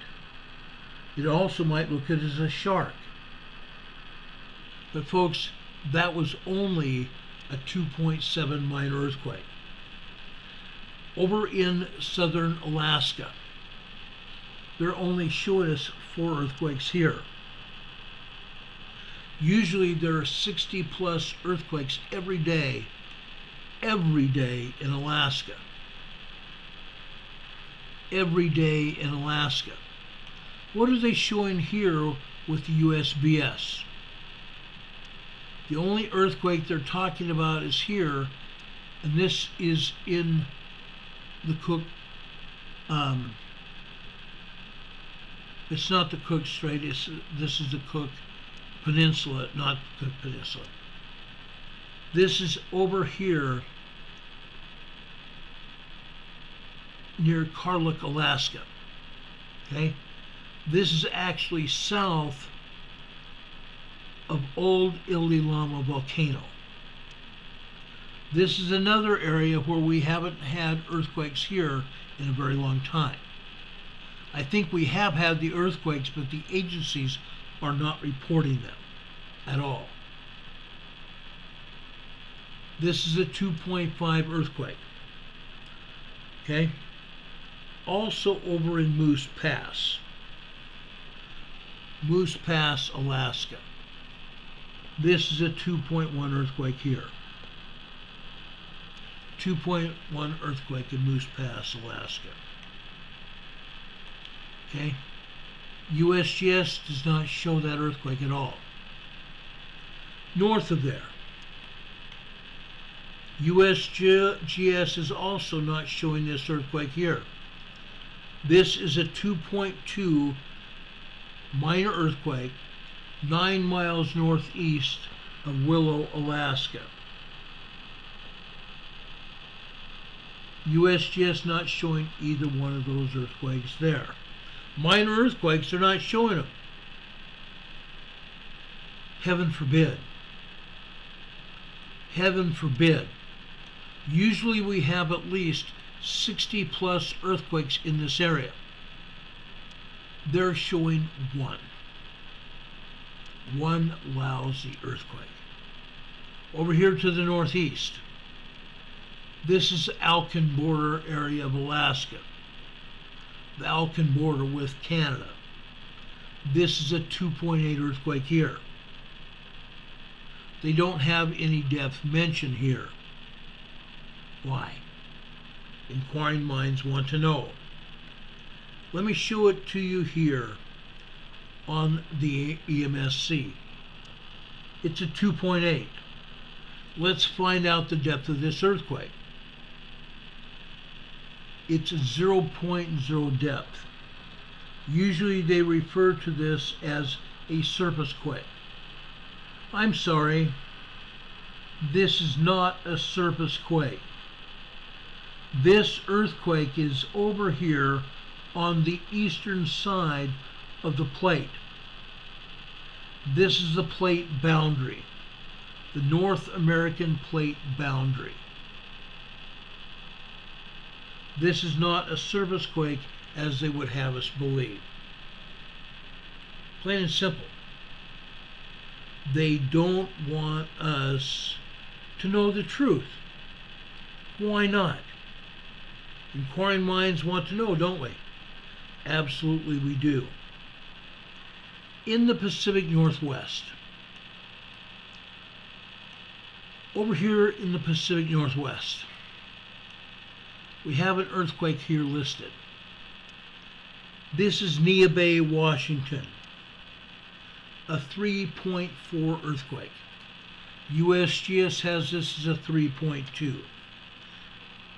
It also might look at it as a shark. But folks, that was only a 2.7 minor earthquake. Over in southern Alaska, they're only showing us 4 earthquakes here. Usually there are 60 plus earthquakes every day in Alaska. Every day in Alaska. What are they showing here with the USBS? The only earthquake they're talking about is here, and this is in the Cook, it's not the Cook Strait, this is the Cook Peninsula, not the Cook Peninsula. This is over here near Karluk, Alaska. Okay? This is actually south of Old Ililama volcano. This is another area where we haven't had earthquakes here in a very long time. I think we have had the earthquakes, but the agencies are not reporting them at all. This is a 2.5 earthquake. Okay? Also over in Moose Pass. Moose Pass, Alaska. This is a 2.1 earthquake here. 2.1 earthquake in Moose Pass, Alaska. Okay? USGS does not show that earthquake at all. North of there, USGS is also not showing this earthquake here. This is a 2.2 minor earthquake 9 miles northeast of Willow, Alaska. USGS not showing either one of those earthquakes there. Minor earthquakes, they're not showing them. Heaven forbid. Heaven forbid. Usually we have at least 60 plus earthquakes in this area. They're showing one. One lousy earthquake. Over here to the northeast, this is the Alcan border area of Alaska. The Alcan border with Canada. This is a 2.8 earthquake here. They don't have any depth mentioned here. Why? Inquiring minds want to know. Let me show it to you here on the EMSC. It's a 2.8. Let's find out the depth of this earthquake. It's a 0.0 depth. Usually they refer to this as a surface quake. I'm sorry, this is not a surface quake. This earthquake is over here on the eastern side of the plate. This is the plate boundary, the North American plate boundary. This is not a surface quake as they would have us believe. Plain and simple. They don't want us to know the truth. Why not? Inquiring minds want to know, don't we? Absolutely we do. In the Pacific Northwest, Over here in the Pacific Northwest, we have an earthquake here listed. This is Neah Bay, Washington, a 3.4 earthquake. USGS has this as a 3.2.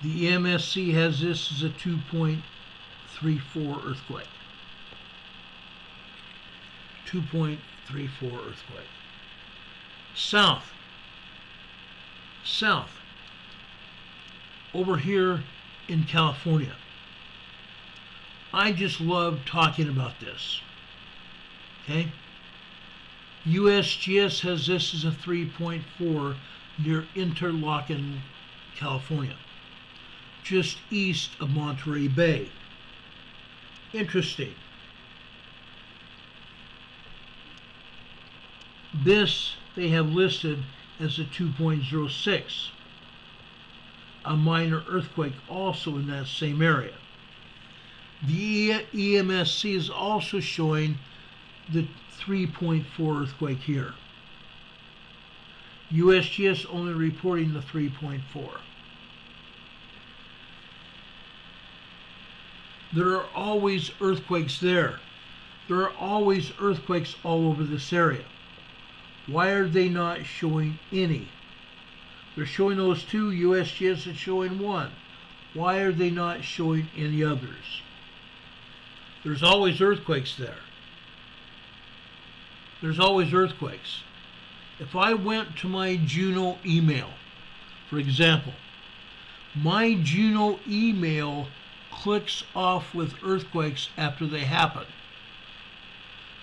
The EMSC has this as a 2.34 earthquake. 2.34 earthquake. South. Over here in California. I just love talking about this. Okay? USGS has this as a 3.4 near Interlaken, California, just east of Monterey Bay. Interesting. This they have listed as a 2.06, a minor earthquake also in that same area. The EMSC is also showing the 3.4 earthquake here. USGS only reporting the 3.4. There are always earthquakes there. There are always earthquakes all over this area. Why are they not showing any? They're showing those two. USGS is showing one. Why are they not showing any others? There's always earthquakes there. There's always earthquakes. If I went to my Juno email, for example, my Juno email clicks off with earthquakes after they happen.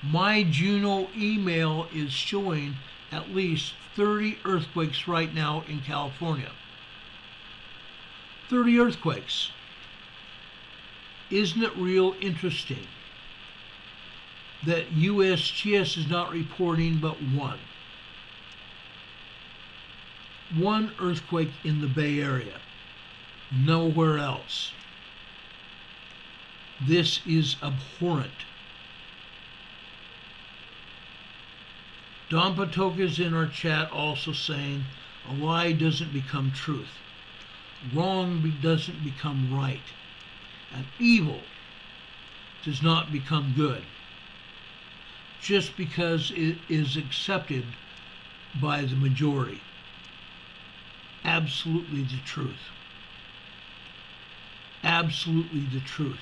My Juno email is showing at least 30 earthquakes right now in California. 30 earthquakes. Isn't it real interesting that USGS is not reporting but one? One earthquake in the Bay Area. Nowhere else. This is abhorrent. Don Patoka is in our chat also saying, a lie doesn't become truth. Wrong doesn't become right. And evil does not become good just because it is accepted by the majority. Absolutely the truth. Absolutely the truth.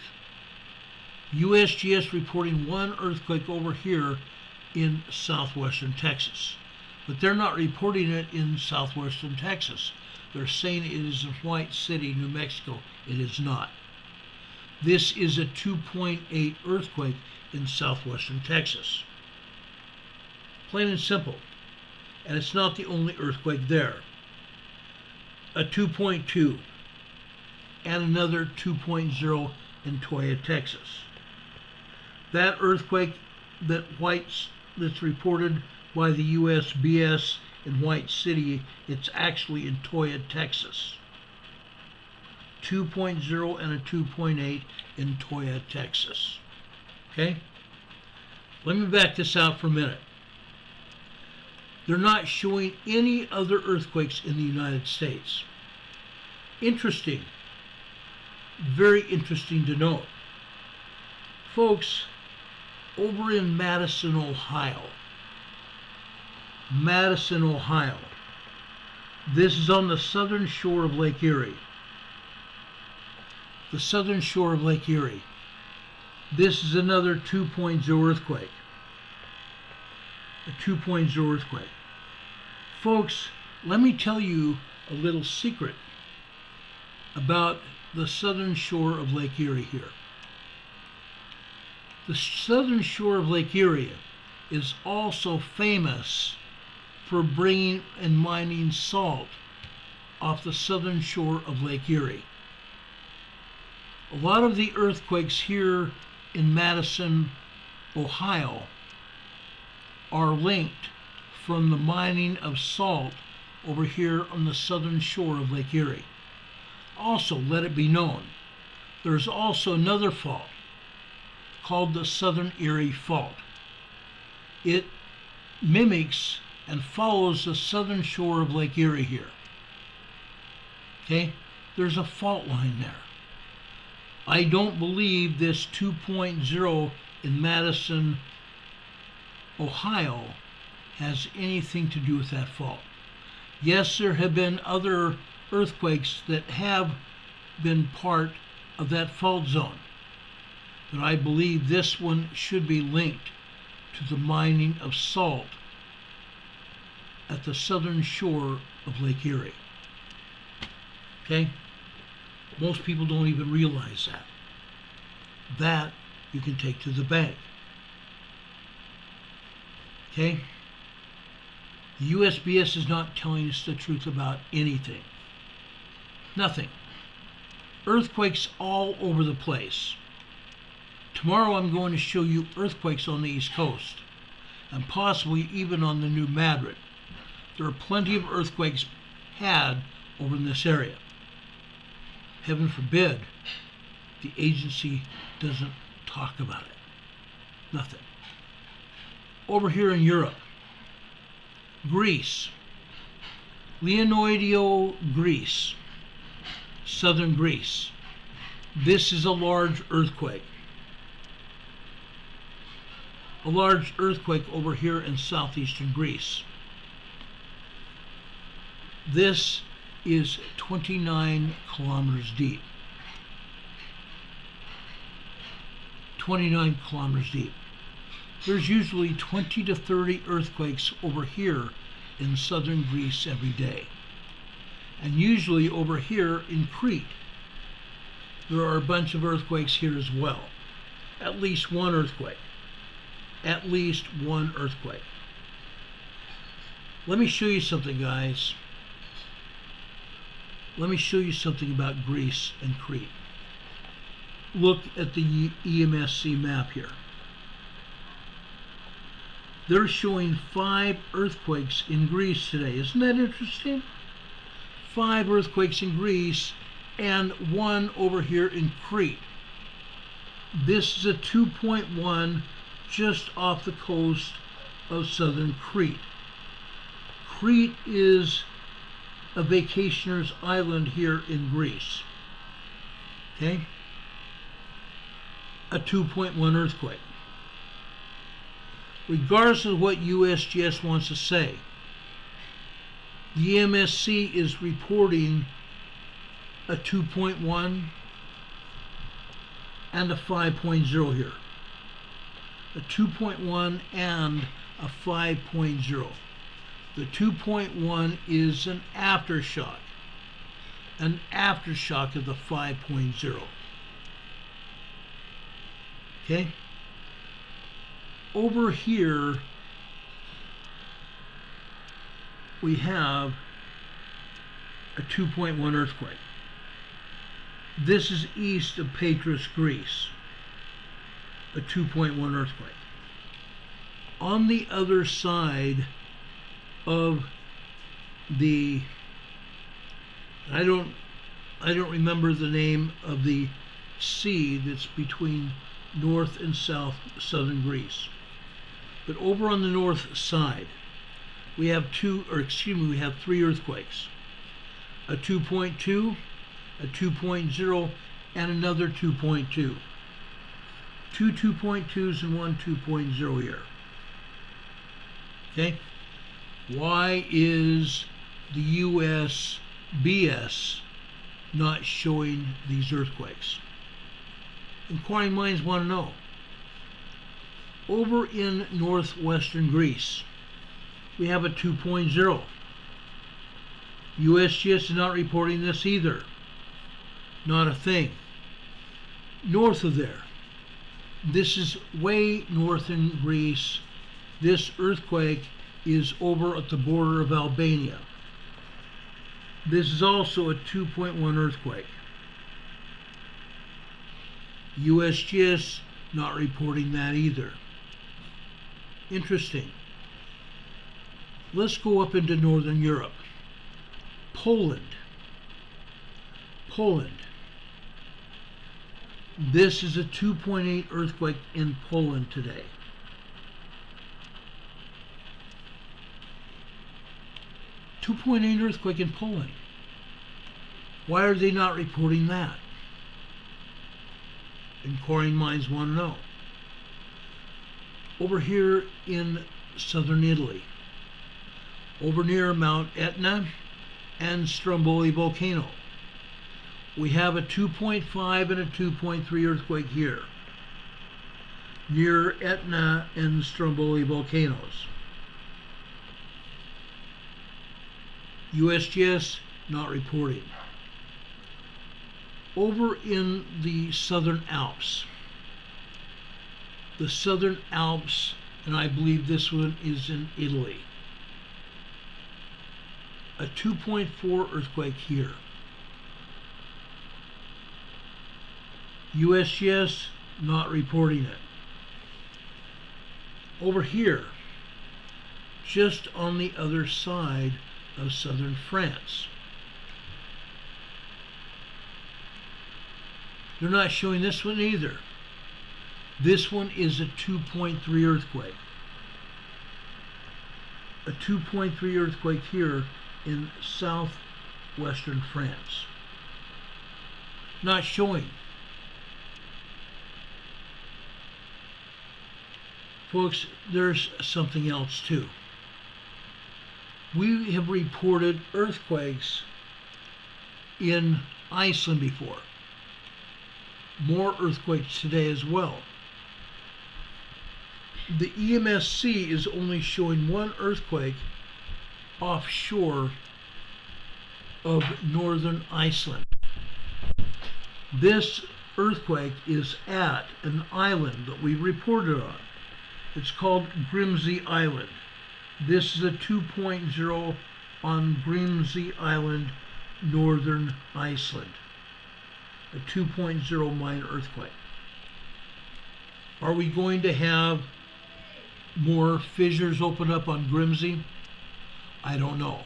USGS reporting one earthquake over here in southwestern Texas. But they're not reporting it in southwestern Texas. They're saying it is in White City, New Mexico. It is not. This is a 2.8 earthquake in southwestern Texas. Plain and simple. And it's not the only earthquake there. A 2.2 and another 2.0 in Toyah, Texas. That earthquake that's reported by the USBS in White City, it's actually in Toyah, Texas. 2.0 and a 2.8 in Toyah, Texas. Okay? Let me back this out for a minute. They're not showing any other earthquakes in the United States. Interesting. Very interesting to note. Folks, over in Madison, Ohio. This is on the southern shore of Lake Erie. The southern shore of Lake Erie. This is another 2.0 earthquake. A 2.0 earthquake. Folks, let me tell you a little secret about the southern shore of Lake Erie here. The southern shore of Lake Erie is also famous for bringing and mining salt off the southern shore of Lake Erie. A lot of the earthquakes here in Madison, Ohio, are linked from the mining of salt over here on the southern shore of Lake Erie. Also, let it be known, there's also another fault called the Southern Erie Fault. It mimics and follows the southern shore of Lake Erie here. Okay? There's a fault line there. I don't believe this 2.0 in Madison, Ohio has anything to do with that fault. Yes, there have been other earthquakes that have been part of that fault zone, but I believe this one should be linked to the mining of salt at the southern shore of Lake Erie. Okay? Most people don't even realize that. That you can take to the bank. Okay? The USBS is not telling us the truth about anything. Nothing. Earthquakes all over the place. Tomorrow I'm going to show you earthquakes on the East Coast, and possibly even on the New Madrid. There are plenty of earthquakes had over in this area. Heaven forbid the agency doesn't talk about it. Nothing. Over here in Europe, Greece, Leonidio, Greece, southern Greece. This is a large earthquake. A large earthquake over here in southeastern Greece. This is 29 kilometers deep. 29 kilometers deep. There's usually 20 to 30 earthquakes over here in southern Greece every day. And usually over here in Crete, there are a bunch of earthquakes here as well. At least one earthquake. At least one earthquake. Let me show you something, guys. Let me show you something about Greece and Crete. Look at the EMSC map here. They're showing 5 earthquakes in Greece today. Isn't that interesting? 5 earthquakes in Greece and 1 over here in Crete. This is a 2.1 just off the coast of southern Crete. Crete is a vacationer's island here in Greece. Okay? A 2.1 earthquake. Regardless of what USGS wants to say, the EMSC is reporting a 2.1 and a 5.0 here. A 2.1 and a 5.0. The 2.1 is an aftershock of the 5.0. Okay? Over here, we have a 2.1 earthquake. This is east of Patras, Greece. A 2.1 earthquake. On the other side of the, I don't remember the name of the sea that's between north and southern Greece. But over on the north side, we have 3 earthquakes. A 2.2, a 2.0, and another 2.2. 2 2.2s and 1 2.0 here. Okay? Why is the USBS not showing these earthquakes? Inquiring minds want to know. Over in northwestern Greece, we have a 2.0. USGS is not reporting this either. Not a thing. North of there, this is way north in Greece. This earthquake is over at the border of Albania. This is also a 2.1 earthquake. USGS not reporting that either. Interesting. Let's go up into Northern Europe. Poland. This is a 2.8 earthquake in Poland today. 2.8 earthquake in Poland. Why are they not reporting that? Inquiring minds want to know. Over here in southern Italy, over near Mount Etna and Stromboli volcano, we have a 2.5 and a 2.3 earthquake here, near Etna and Stromboli volcanoes. USGS not reporting. Over in the Southern Alps, and I believe this one is in Italy, a 2.4 earthquake here. USGS not reporting it. Over here, just on the other side of southern France, they're not showing this one either. This one is a 2.3 earthquake. A 2.3 earthquake here in southwestern France. Not showing. Folks, there's something else too. We have reported earthquakes in Iceland before. More earthquakes today as well. The EMSC is only showing one earthquake offshore of northern Iceland. This earthquake is at an island that we reported on. It's called Grimsey Island. This is a 2.0 on Grimsey Island, northern Iceland. A 2.0 minor earthquake. Are we going to have more fissures open up on Grimsey? I don't know.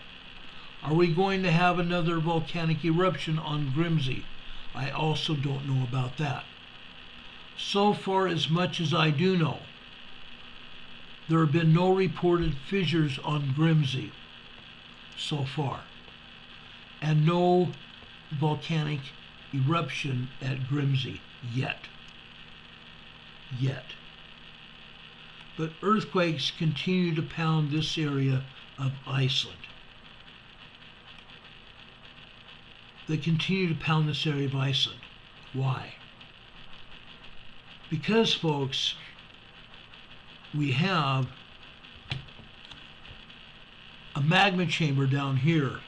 Are we going to have another volcanic eruption on Grimsey? I also don't know about that. So far, as much as I do know, there have been no reported fissures on Grimsey so far, and no volcanic eruption at Grimsey yet. But earthquakes continue to pound this area of Iceland. They continue to pound this area of Iceland. Why? Because, folks, we have a magma chamber down here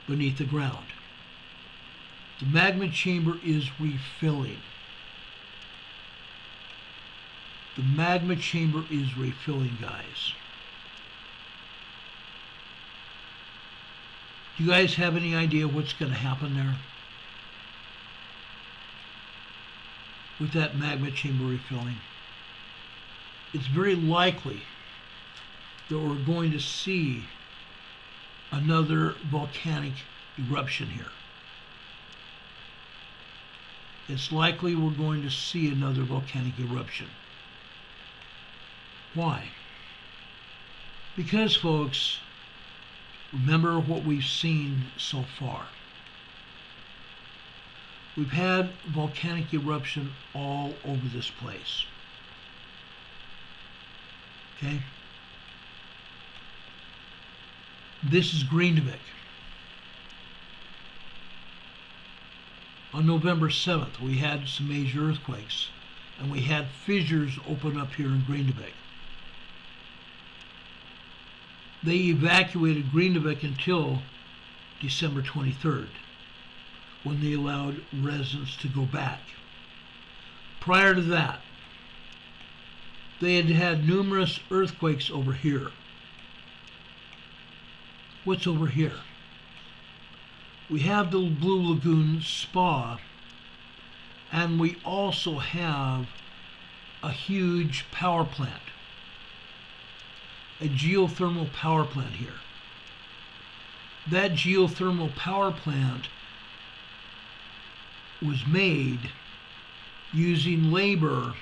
beneath the ground. The magma chamber is refilling. The magma chamber is refilling, guys. Do you guys have any idea what's going to happen there with that magma chamber refilling? It's very likely that we're going to see another volcanic eruption here. It's likely we're going to see another volcanic eruption. Why? Because, folks, remember what we've seen so far. We've had volcanic eruption all over this place. Okay? This is Grindavik. On November 7th, we had some major earthquakes, and we had fissures open up here in Grindavik. They evacuated Grindavik until December 23rd, when they allowed residents to go back. Prior to that, they had had numerous earthquakes over here. What's over here? We have the Blue Lagoon Spa, and we also have a huge power plant, a geothermal power plant here. That geothermal power plant was made using labor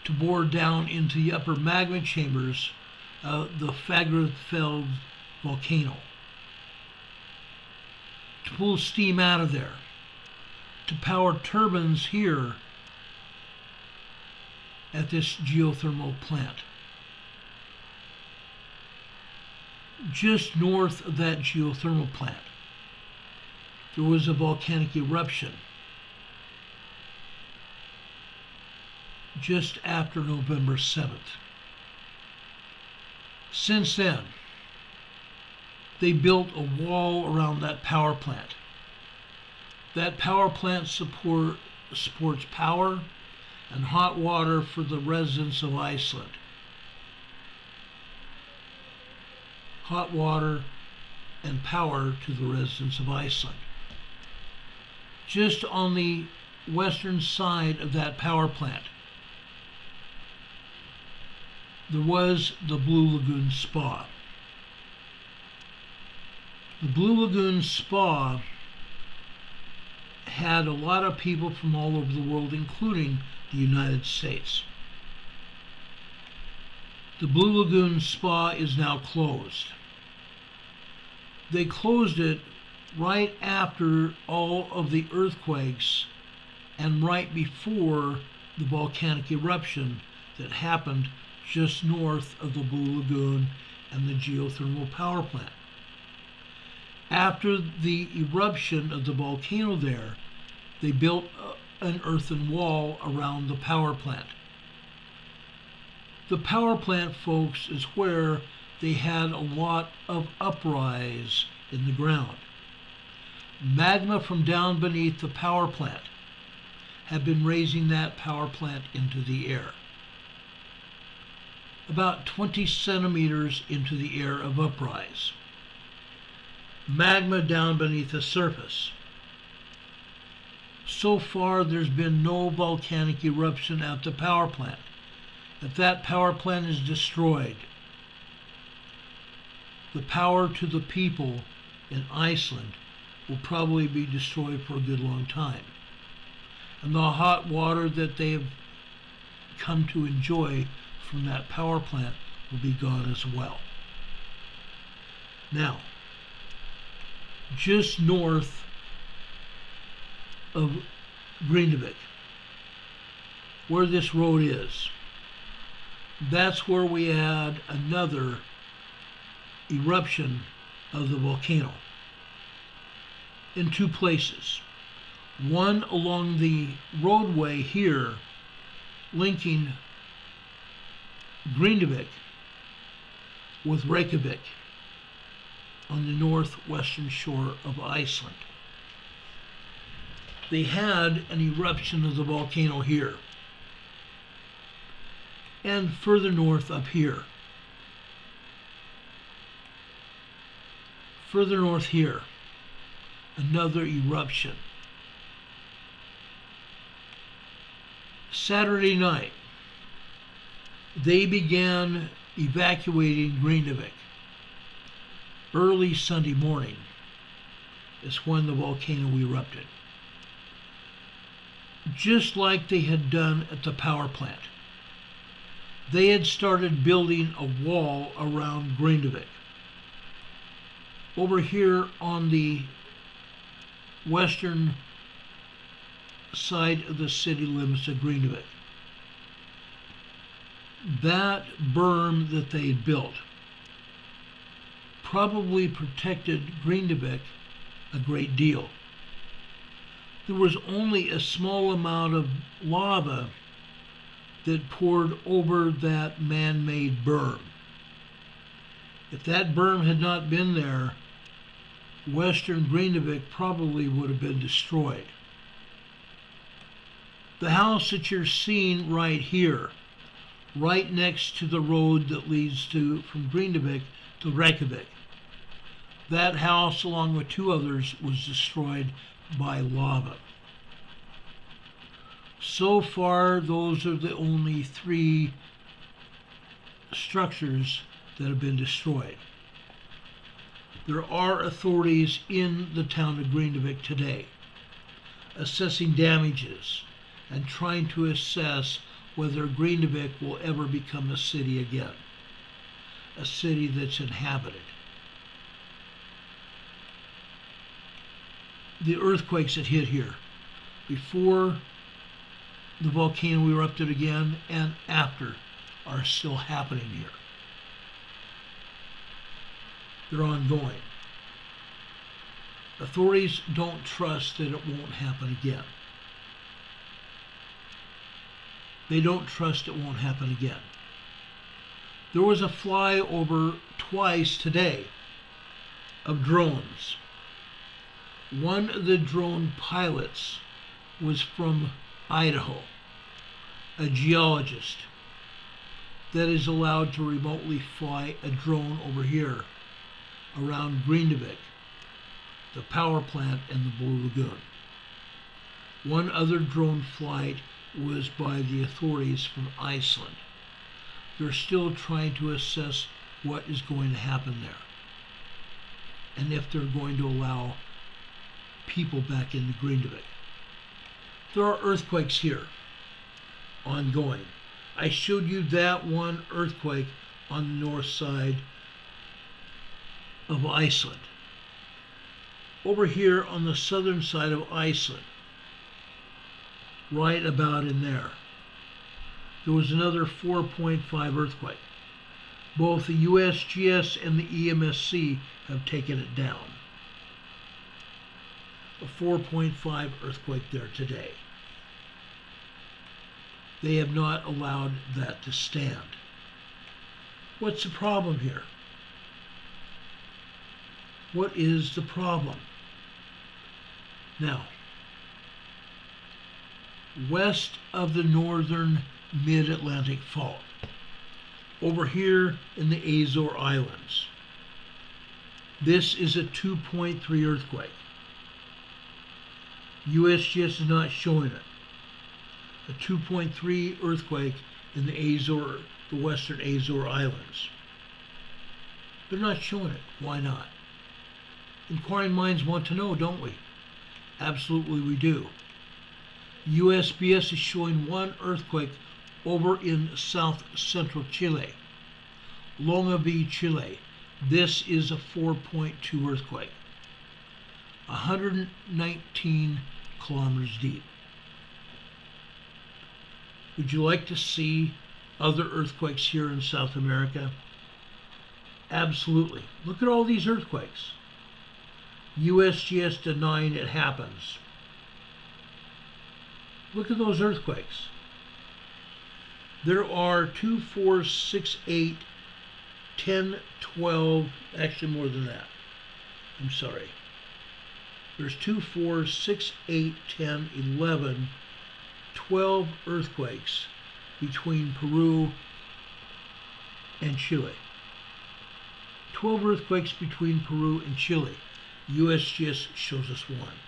to bore down into the upper magma chambers, the Fagerfeld volcano, to pull steam out of there, to power turbines here at this geothermal plant. Just north of that geothermal plant, there was a volcanic eruption just after November 7th. Since then, they built a wall around that power plant. That power plant supports power and hot water for the residents of Iceland. Hot water and power to the residents of Iceland. Just on the western side of that power plant, there was the Blue Lagoon Spa. The Blue Lagoon Spa had a lot of people from all over the world, including the United States. The Blue Lagoon Spa is now closed. They closed it right after all of the earthquakes and right before the volcanic eruption that happened just north of the Blue Lagoon and the geothermal power plant. After the eruption of the volcano there, they built an earthen wall around the power plant. The power plant, folks, is where they had a lot of uprise in the ground. Magma from down beneath the power plant had been raising that power plant into the air. About 20 centimeters into the air of uprise. Magma down beneath the surface. So far, there's been no volcanic eruption at the power plant. If that power plant is destroyed, the power to the people in Iceland will probably be destroyed for a good long time. And the hot water that they have come to enjoy from that power plant will be gone as well. Now, just north of Grindavik, where this road is, that's where we had another eruption of the volcano in two places. One along the roadway here linking Grindavik with Reykjavik on the northwestern shore of Iceland. They had an eruption of the volcano here, and further north up here. Further north here, another eruption. Saturday night, they began evacuating Grindavik. Early Sunday morning is when the volcano erupted. Just like they had done at the power plant. They had started building a wall around Grindavik. Over here on the western side of the city limits of Grindavik. That berm that they had built probably protected Grindavik a great deal. There was only a small amount of lava that poured over that man-made berm. If that berm had not been there, western Grindavik probably would have been destroyed. The house that you're seeing right here, right next to the road that leads from Grindavik to Reykjavik, that house, along with two others, was destroyed by lava. So far, those are the only three structures that have been destroyed. There are authorities in the town of Grindavik today assessing damages and trying to assess whether Grindavik will ever become a city again, a city that's inhabited. the earthquakes that hit here, before the volcano erupted again and after, are still happening here. They're ongoing. Authorities don't trust that it won't happen again. They don't trust it won't happen again. There was a flyover twice today of drones. One of the drone pilots was from Idaho, a geologist that is allowed to remotely fly a drone over here around Grindavik, the power plant and the Blue Lagoon. One other drone flight was by the authorities from Iceland. They're still trying to assess what is going to happen there and if they're going to allow people back into Grindavik. There are earthquakes here, ongoing. I showed you that one earthquake on the north side of Iceland. Over here on the southern side of Iceland, right about in there was another 4.5 earthquake. Both the USGS and the EMSC have taken it down. A 4.5 earthquake there today. They have not allowed that to stand. What's the problem here? What is the problem? Now, west of the northern mid-Atlantic fault, over here in the Azore Islands, this is a 2.3 earthquake. USGS is not showing it. A 2.3 earthquake in the Azore, the western Azore Islands. They're not showing it. Why not? Inquiring minds want to know, don't we? Absolutely we do. USGS is showing one earthquake over in south central Chile, Longaví, Chile. This is a 4.2 earthquake, 119 kilometers deep. Would you like to see other earthquakes here in South America? Absolutely. Look at all these earthquakes. USGS denying it happens. Look at those earthquakes. There are 2, 4, 6, 8, 10, 12, actually more than that. I'm sorry. There's 2, 4, 6, 8, 10, 11, 12 earthquakes between Peru and Chile. 12 earthquakes between Peru and Chile. USGS shows us one.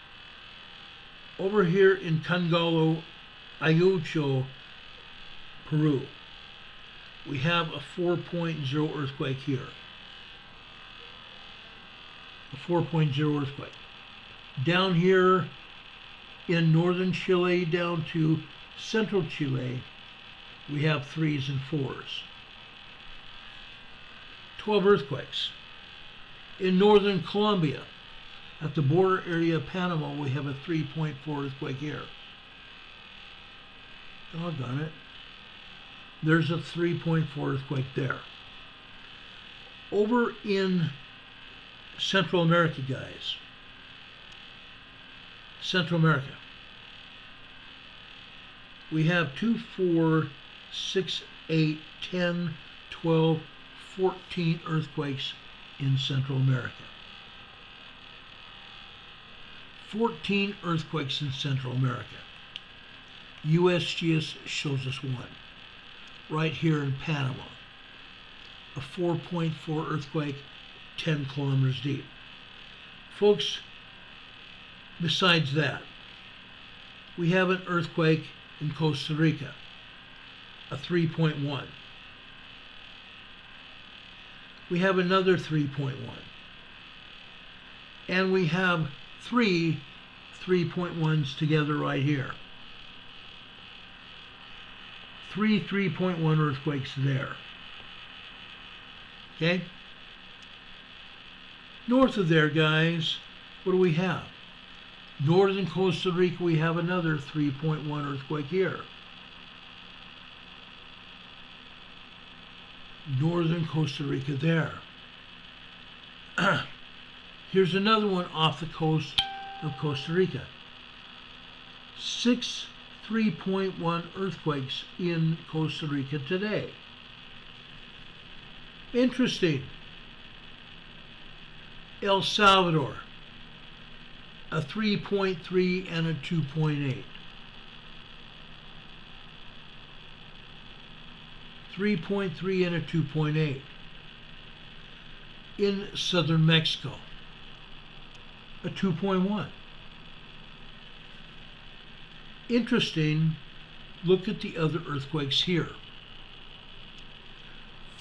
Over here in Congalo, Ayacucho, Peru, we have a 4.0 earthquake here. A 4.0 earthquake. Down here in northern Chile down to central Chile, we have 3s and 4s. 12 earthquakes. In northern Colombia, at the border area of Panama, we have a 3.4 earthquake here. Doggone it. There's a 3.4 earthquake there. Over in Central America, guys. Central America. We have 2, 4, 6, 8, 10, 12, 14 earthquakes in Central America. 14 earthquakes in Central America. USGS shows us one. Right here in Panama. A 4.4 earthquake, 10 kilometers deep. Folks, besides that, we have an earthquake in Costa Rica, a 3.1. We have another 3.1. And we have 3 3.1s together right here. 3 3.1 earthquakes there. Okay? North of there, guys, what do we have? Northern Costa Rica, we have another 3.1 earthquake here. Northern Costa Rica there. Here's another one off the coast of Costa Rica. 6 3.1 earthquakes in Costa Rica today. Interesting. El Salvador, a 3.3 and a 2.8. 3.3 and a 2.8. In southern Mexico, a 2.1. Interesting, look at the other earthquakes here.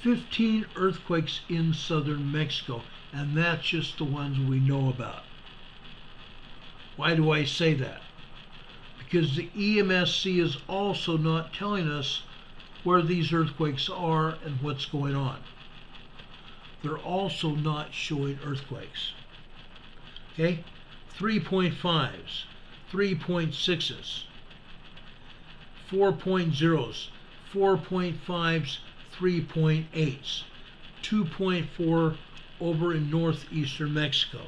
15 earthquakes in southern Mexico, and that's just the ones we know about. Why do I say that? Because the EMSC is also not telling us where these earthquakes are and what's going on. They're also not showing earthquakes. Okay? 3.5s, 3.6s, 4.0s, 4.5s, 3.8s, 2.4 over in northeastern Mexico.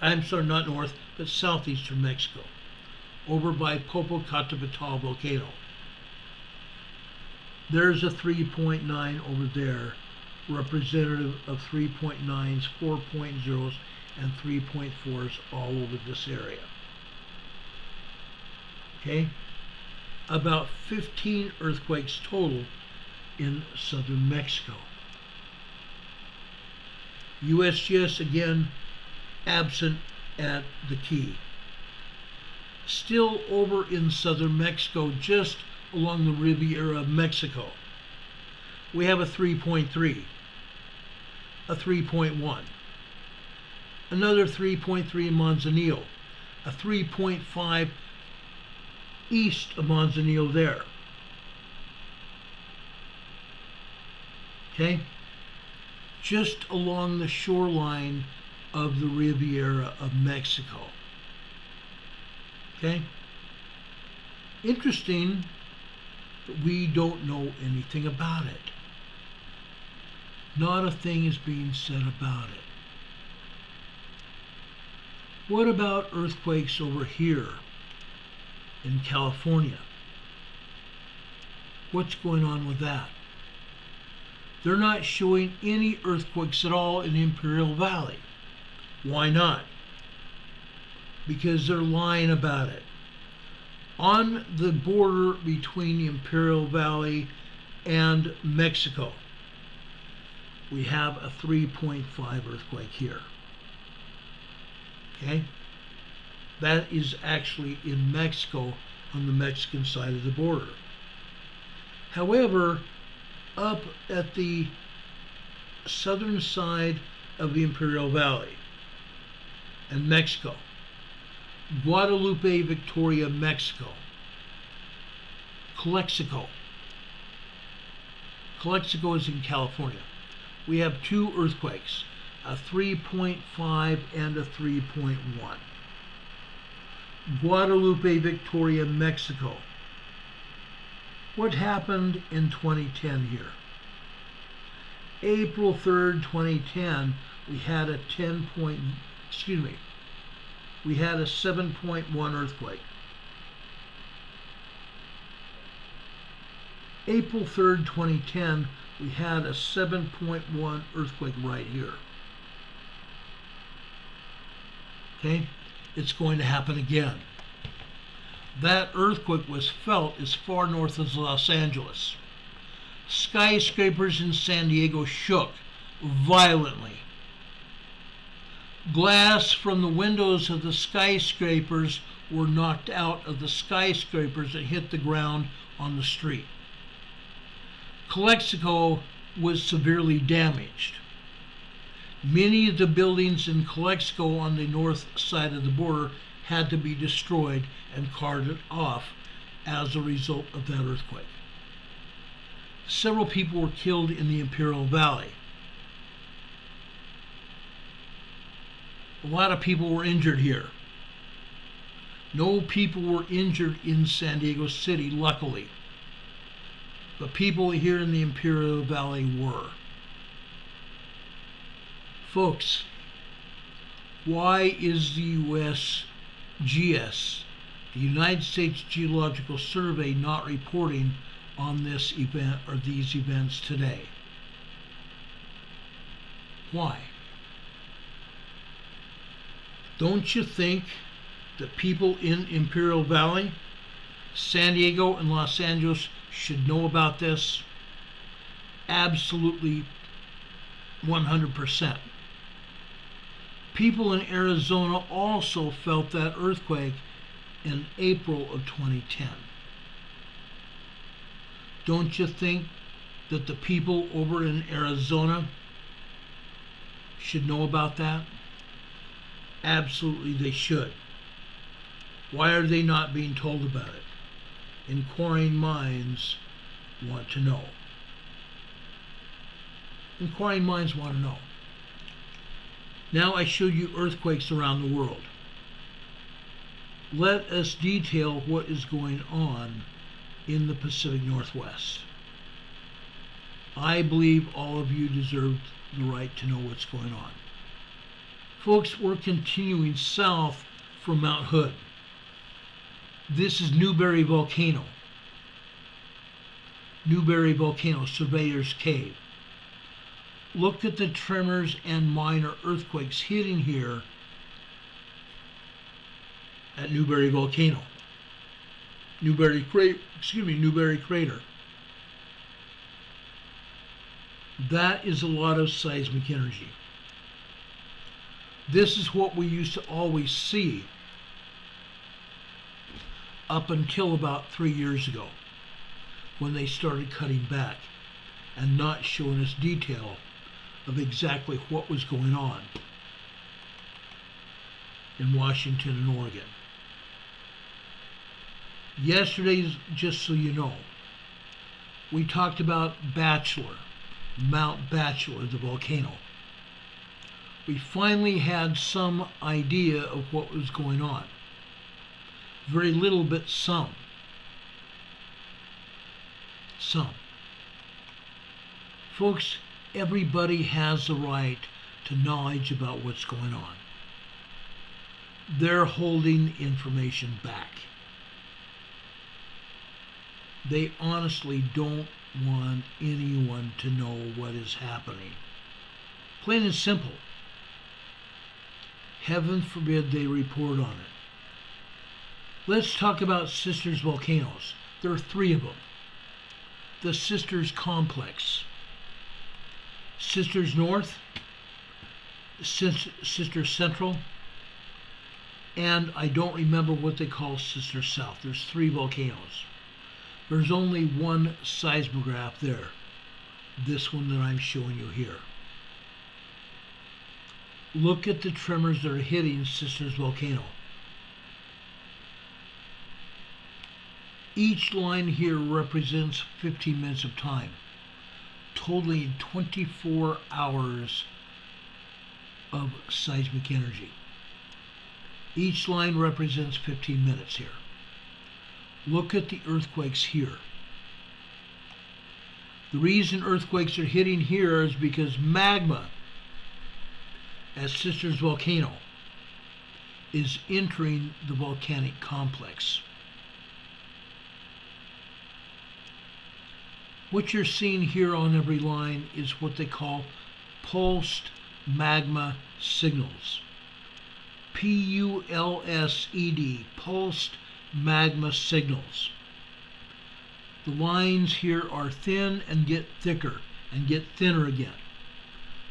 I'm sorry, not north, but southeastern Mexico, over by Popocatépetl volcano. There's a 3.9 over there, representative of 3.9s, 4.0s, and 3.4s all over this area. Okay? About 15 earthquakes total in southern Mexico. USGS again absent at the key. Still over in southern Mexico, just along the Riviera of Mexico, we have a 3.3, a 3.1, another 3.3 in Manzanillo, a 3.5 east of Manzanillo there. Okay? Just along the shoreline of the Riviera of Mexico. Okay? Interesting that we don't know anything about it. Not a thing is being said about it. What about earthquakes over here in California? What's going on with that? They're not showing any earthquakes at all in Imperial Valley. Why not? Because they're lying about it. On the border between Imperial Valley and Mexico, we have a 3.5 earthquake here. Okay? That is actually in Mexico, on the Mexican side of the border. However, up at the southern side of the Imperial Valley and Mexico, Guadalupe, Victoria, Mexico, Calexico. Calexico is in California. We have 2 earthquakes, a 3.5 and a 3.1. Guadalupe, Victoria, Mexico. What happened in 2010 here? April 3rd, 2010, we had a 7.1 earthquake. April 3rd, 2010, we had a 7.1 earthquake right here. Okay? It's going to happen again. That earthquake was felt as far north as Los Angeles. Skyscrapers in San Diego shook violently. Glass from the windows of the skyscrapers were knocked out of the skyscrapers and hit the ground on the street. Calexico was severely damaged. Many of the buildings in Calexico on the north side of the border had to be destroyed and carted off as a result of that earthquake. Several people were killed in the Imperial Valley. A lot of people were injured here. No people were injured in San Diego City, luckily. But people here in the Imperial Valley were. Folks, why is the USGS, the United States Geological Survey, not reporting on this event or these events today? Why? Don't you think that people in Imperial Valley, San Diego, and Los Angeles should know about this? Absolutely 100%. People in Arizona also felt that earthquake in April of 2010. Don't you think that the people over in Arizona should know about that? Absolutely they should. Why are they not being told about it? Inquiring minds want to know. Inquiring minds want to know. Now I showed you earthquakes around the world. Let us detail what is going on in the Pacific Northwest. I believe all of you deserve the right to know what's going on. Folks, we're continuing south from Mount Hood. This is Newberry Volcano. Newberry Volcano, Surveyor's Cave. Look at the tremors and minor earthquakes hitting here at Newberry Volcano. Newberry Crater. That is a lot of seismic energy. This is what we used to always see up until about 3 years ago, when they started cutting back and not showing us detail of exactly what was going on in Washington and Oregon. Yesterday, just so you know, we talked about Mount Bachelor, the volcano. We finally had some idea of what was going on. Very little, but some. Folks, everybody has the right to knowledge about what's going on. They're holding information back. They honestly don't want anyone to know what is happening. Plain and simple. Heaven forbid they report on it. Let's talk about Sisters volcanoes. There are 3 of them. The Sisters Complex. Sisters North, Sisters Central, and I don't remember what they call Sisters South. There's 3 volcanoes. There's only one seismograph there. This one that I'm showing you here. Look at the tremors that are hitting Sisters Volcano. Each line here represents 15 minutes of time, totaling 24 hours of seismic energy. Each line represents 15 minutes here. Look at the earthquakes here. The reason earthquakes are hitting here is because magma at Sisters Volcano is entering the volcanic complex. What you're seeing here on every line is what they call pulsed magma signals. P-U-L-S-E-D, pulsed magma signals. The lines here are thin and get thicker and get thinner again.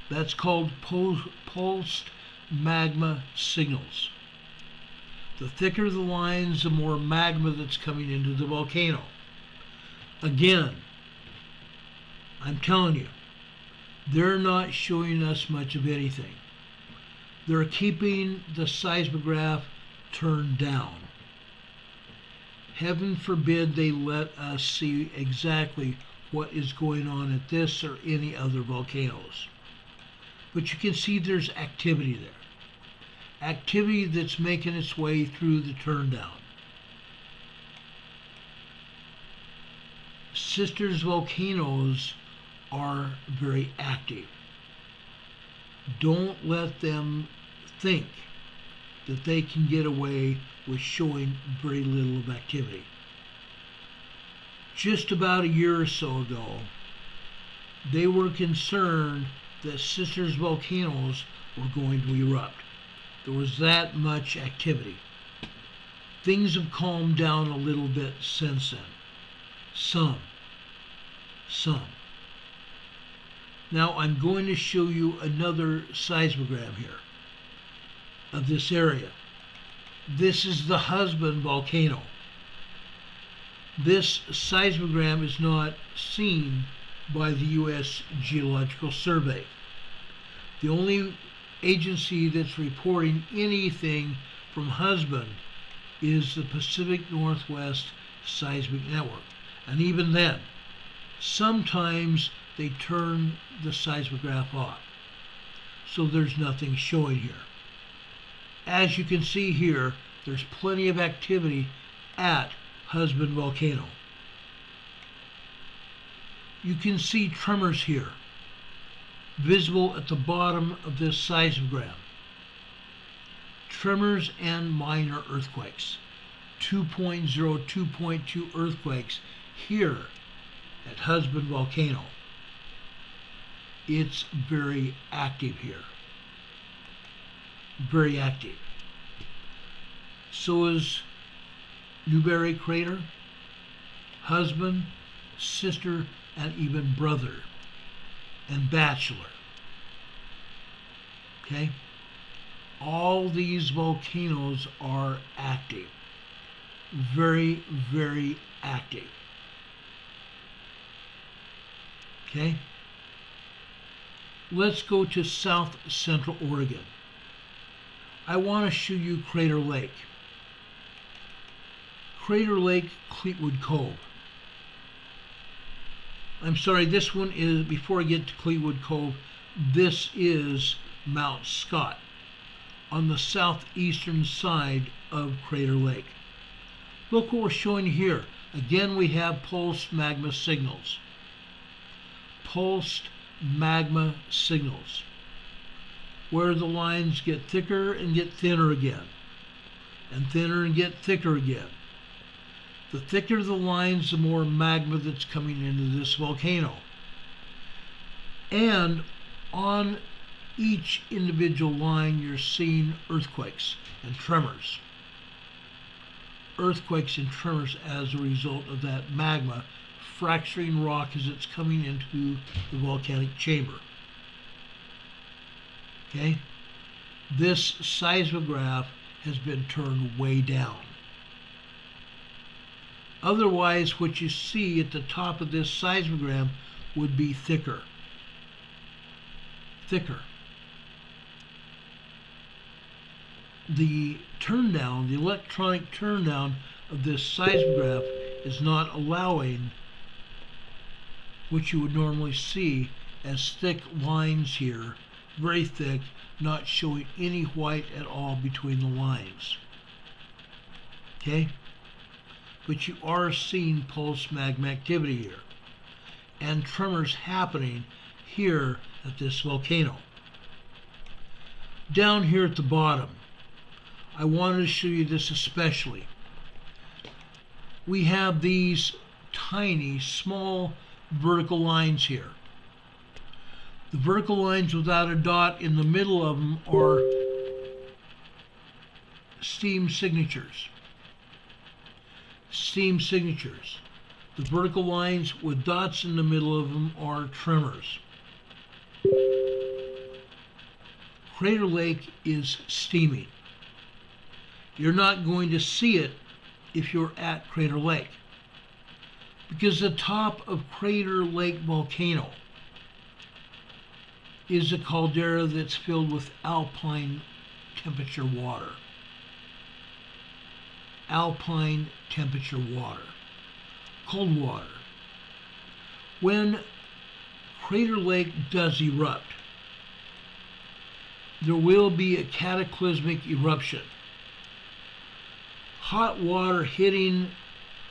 That's called pulsed magma signals. The thicker the lines, the more magma that's coming into the volcano. Again, I'm telling you, they're not showing us much of anything. They're keeping the seismograph turned down. Heaven forbid they let us see exactly what is going on at this or any other volcanoes. But you can see there's activity there. activity that's making its way through the turndown. Sisters volcanoes are very active. Don't let them think that they can get away with showing very little of activity. Just about a year or so ago, they were concerned that sisters volcanoes were going to erupt. There was that much activity. Things have calmed down a little bit since then. Some. Now I'm going to show you another seismogram here of this area. This is the Husband volcano. This seismogram is not seen by the U.S. Geological Survey. The only agency that's reporting anything from Husband is the Pacific Northwest Seismic Network. And even then, sometimes they turn the seismograph off. So there's nothing showing here. As you can see here, there's plenty of activity at Husband volcano. You can see tremors here, visible at the bottom of this seismogram. Tremors and minor earthquakes. 2.0, 2.2 earthquakes here at Husband volcano. It's very active here. Very active. So is Newberry Crater, Husband, Sister, and even Brother and Bachelor. Okay? All these volcanoes are active. Very, very active. Okay? Let's go to South Central Oregon. I want to show you Crater Lake. Crater Lake, Cleetwood Cove. I'm sorry, this one is, before I get to Cleetwood Cove, this is Mount Scott on the southeastern side of Crater Lake. Look what we're showing here. Again, we have pulsed magma signals. Pulsed magma signals, where the lines get thicker and get thinner again, and thinner and get thicker again. The thicker the lines, the more magma that's coming into this volcano. And on each individual line, you're seeing earthquakes and tremors. Earthquakes and tremors as a result of that magma fracturing rock as it's coming into the volcanic chamber. Okay? This seismograph has been turned way down. Otherwise, what you see at the top of this seismogram would be thicker. Thicker. The turndown, the electronic turndown of this seismograph is not allowing what you would normally see as thick lines here, very thick, not showing any white at all between the lines. Okay? But you are seeing pulsed magma activity here, and tremors happening here at this volcano. Down here at the bottom, I wanted to show you this especially. We have these tiny, small vertical lines here. The vertical lines without a dot in the middle of them are steam signatures. Steam signatures. The vertical lines with dots in the middle of them are tremors. Crater Lake is steaming. You're not going to see it if you're at Crater Lake, because the top of Crater Lake volcano is a caldera that's filled with alpine temperature water. Alpine temperature water. Cold water. When Crater Lake does erupt, there will be a cataclysmic eruption. Hot water hitting,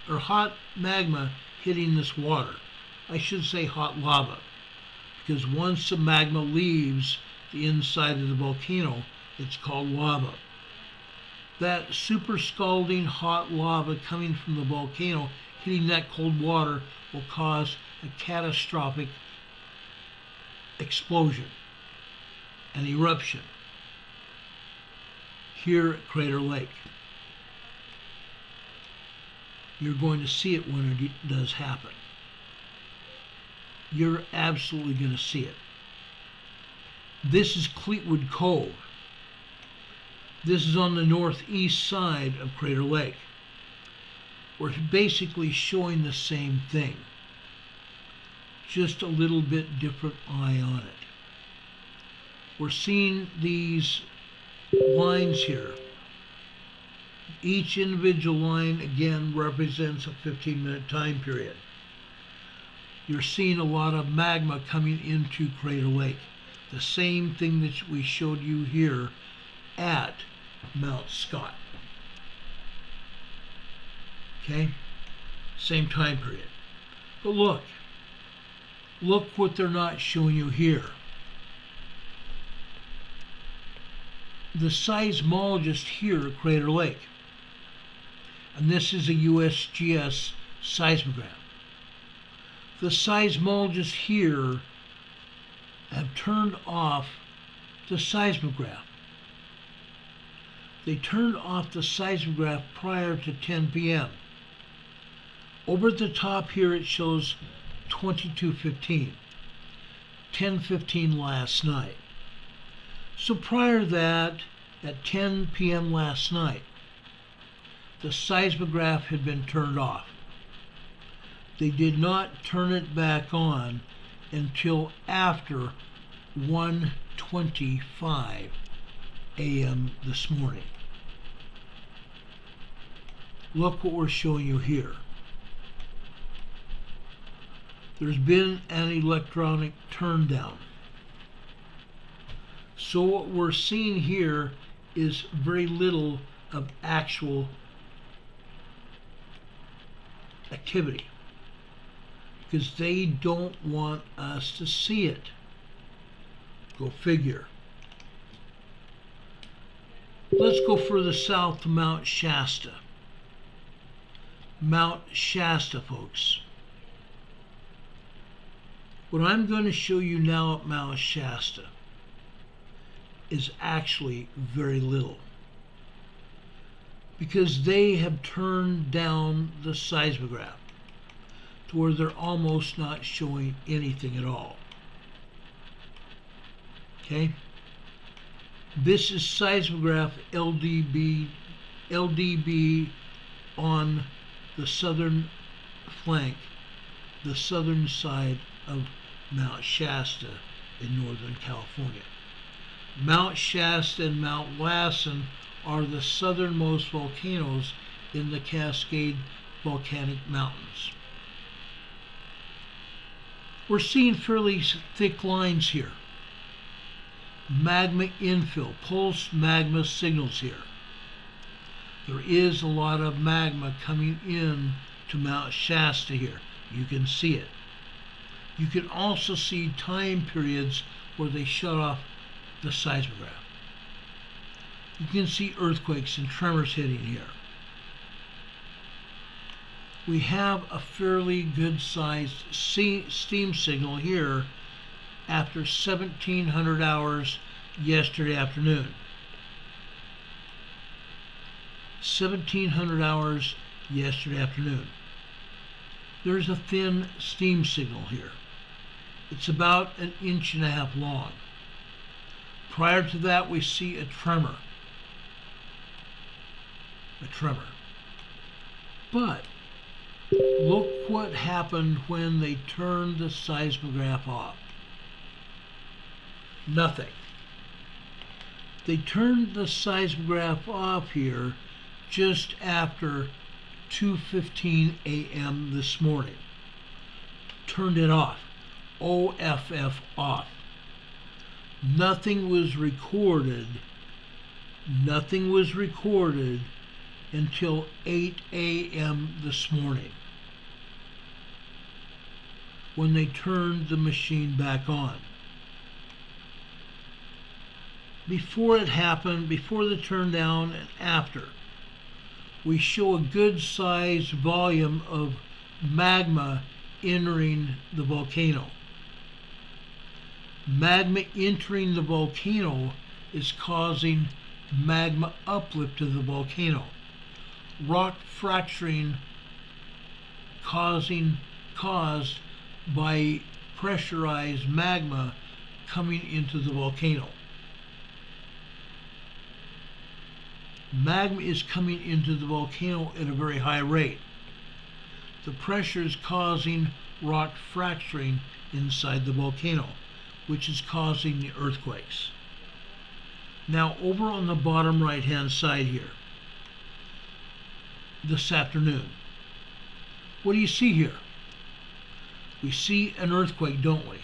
or hot magma hitting this water. I should say hot lava, because once the magma leaves the inside of the volcano, it's called lava. That super scalding hot lava coming from the volcano hitting that cold water will cause a catastrophic explosion, an eruption, here at Crater Lake. You're going to see it when it does happen. You're absolutely going to see it. This is Cleetwood Cove. This is on the northeast side of Crater Lake. We're basically showing the same thing, just a little bit different eye on it. We're seeing these lines here. Each individual line again represents a 15-minute time period. You're seeing a lot of magma coming into Crater Lake. The same thing that we showed you here at Mount Scott. Okay? Same time period. But look what they're not showing you here. The seismologist here at Crater Lake. And this is a USGS seismogram. The seismologists here have turned off the seismograph. They turned off the seismograph prior to 10 p.m. Over at the top here it shows 22:15, 10:15 last night. So prior to that, at 10 p.m. last night, the seismograph had been turned off. They did not turn it back on until after 1:25 a.m. this morning. Look what we're showing you here. There's been an electronic turn down. So what we're seeing here is very little of actual activity, because they don't want us to see it. Go figure. Let's go further south to Mount Shasta. Mount Shasta, folks. What I'm going to show you now at Mount Shasta is actually very little, because they have turned down the seismograph to where they're almost not showing anything at all. Okay? This is seismograph LDB on the southern flank, the southern side of Mount Shasta in Northern California. Mount Shasta and Mount Lassen are the southernmost volcanoes in the Cascade Volcanic Mountains. We're seeing fairly thick lines here. Magma infill, pulsed magma signals here. There is a lot of magma coming in to Mount Shasta here. You can see it. You can also see time periods where they shut off the seismograph. You can see earthquakes and tremors hitting here. We have a fairly good sized steam signal here after 1700 hours yesterday afternoon. 1700 hours yesterday afternoon. There's a thin steam signal here. It's about 1.5 inches long. Prior to that, we see a tremor. But look what happened when they turned the seismograph off. Nothing. They turned the seismograph off here just after 2:15 a.m. this morning. Turned it off. OFF off. Nothing was recorded until 8 a.m. this morning, when they turned the machine back on. Before it happened, before the turn down and after, we show a good sized volume of magma entering the volcano. Magma entering the volcano is causing magma uplift to the volcano. Rock fracturing caused by pressurized magma coming into the volcano. Magma is coming into the volcano at a very high rate. The pressure is causing rock fracturing inside the volcano, which is causing the earthquakes. Now, over on the bottom right hand side here, this afternoon, what do you see here? We see an earthquake, don't we?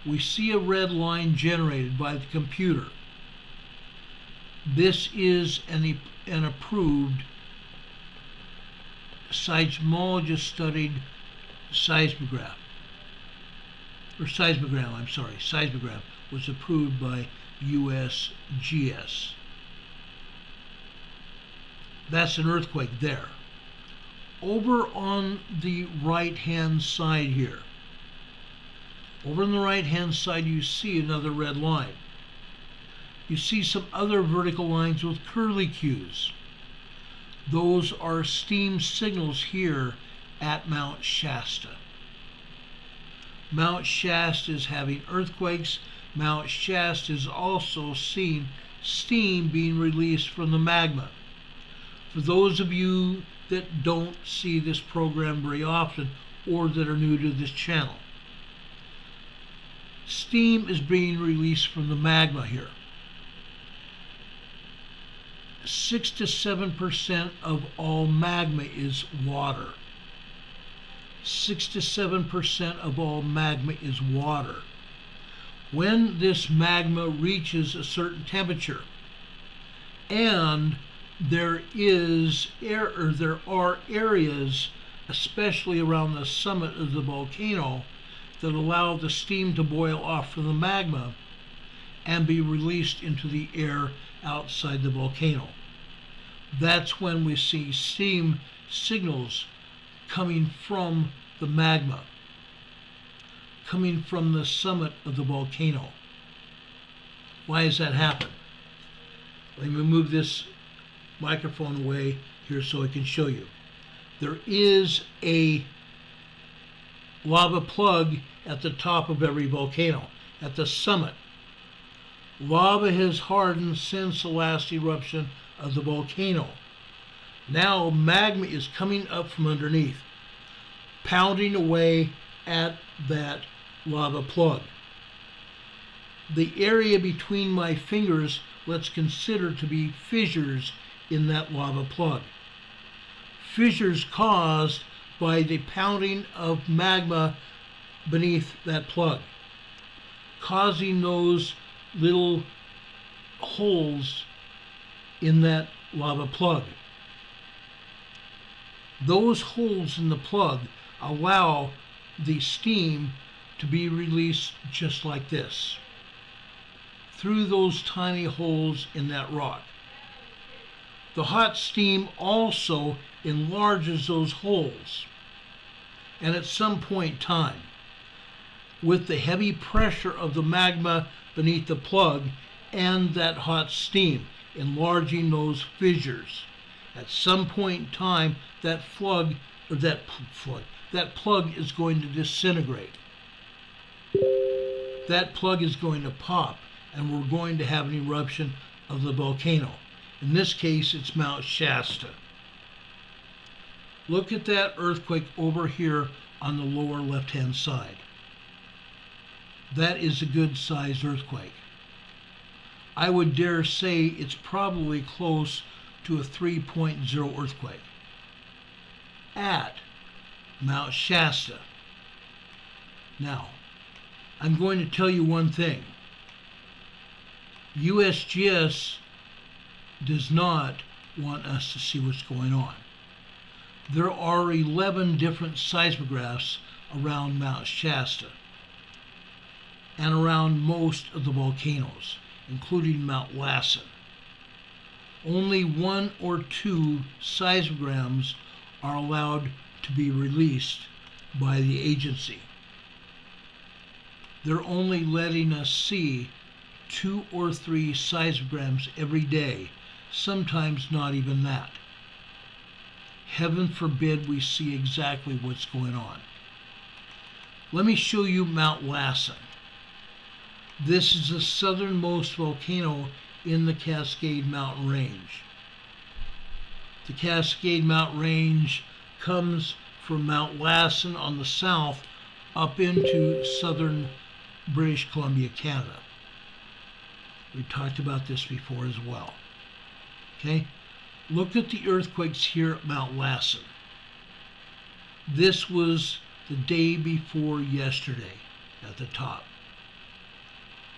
We see a red line generated by the computer. This is an approved seismologist studied seismogram. Seismogram was approved by USGS. That's an earthquake there. Over on the right hand side here, over on the right hand side, you see another red line. You see some other vertical lines with curlicues. Those are steam signals here at Mount Shasta. Mount Shasta is having earthquakes. Mount Shasta is also seeing steam being released from the magma. For those of you that don't see this program very often or that are new to this channel, steam is being released from the magma here. 6 to 7% of all magma is water. 6 to 7% of all magma is water. When this magma reaches a certain temperature, and there are areas, especially around the summit of the volcano, that allow the steam to boil off from the magma and be released into the air outside the volcano. That's when we see steam signals coming from the magma, coming from the summit of the volcano. Why does that happen? Let me move this microphone away here so I can show you. There is a lava plug at the top of every volcano, at the summit. Lava has hardened since the last eruption of the volcano. Now magma is coming up from underneath, pounding away at that lava plug. The area between my fingers, let's consider to be fissures in that lava plug. Fissures caused by the pounding of magma beneath that plug, causing those little holes in that lava plug. Those holes in the plug allow the steam to be released just like this, through those tiny holes in that rock. The hot steam also enlarges those holes, and at some point in time, with the heavy pressure of the magma beneath the plug and that hot steam enlarging those fissures, at some point in time that plug is going to disintegrate. That plug is going to pop, and we're going to have an eruption of the volcano. In this case, it's Mount Shasta. Look at that earthquake over here on the lower left-hand side. That is a good-sized earthquake. I would dare say it's probably close to a 3.0 earthquake at Mount Shasta. Now, I'm going to tell you one thing. USGS does not want us to see what's going on. There are 11 different seismographs around Mount Shasta and around most of the volcanoes, including Mount Lassen. Only 1 or 2 seismograms are allowed to be released by the agency. They're only letting us see 2 or 3 seismograms every day, sometimes not even that. Heaven forbid we see exactly what's going on. Let me show you Mount Lassen. This is the southernmost volcano in the Cascade Mountain Range. The Cascade Mountain Range comes from Mount Lassen on the south up into southern British Columbia, Canada. We've talked about this before as well. Okay? Look at the earthquakes here at Mount Lassen. This was the day before yesterday at the top.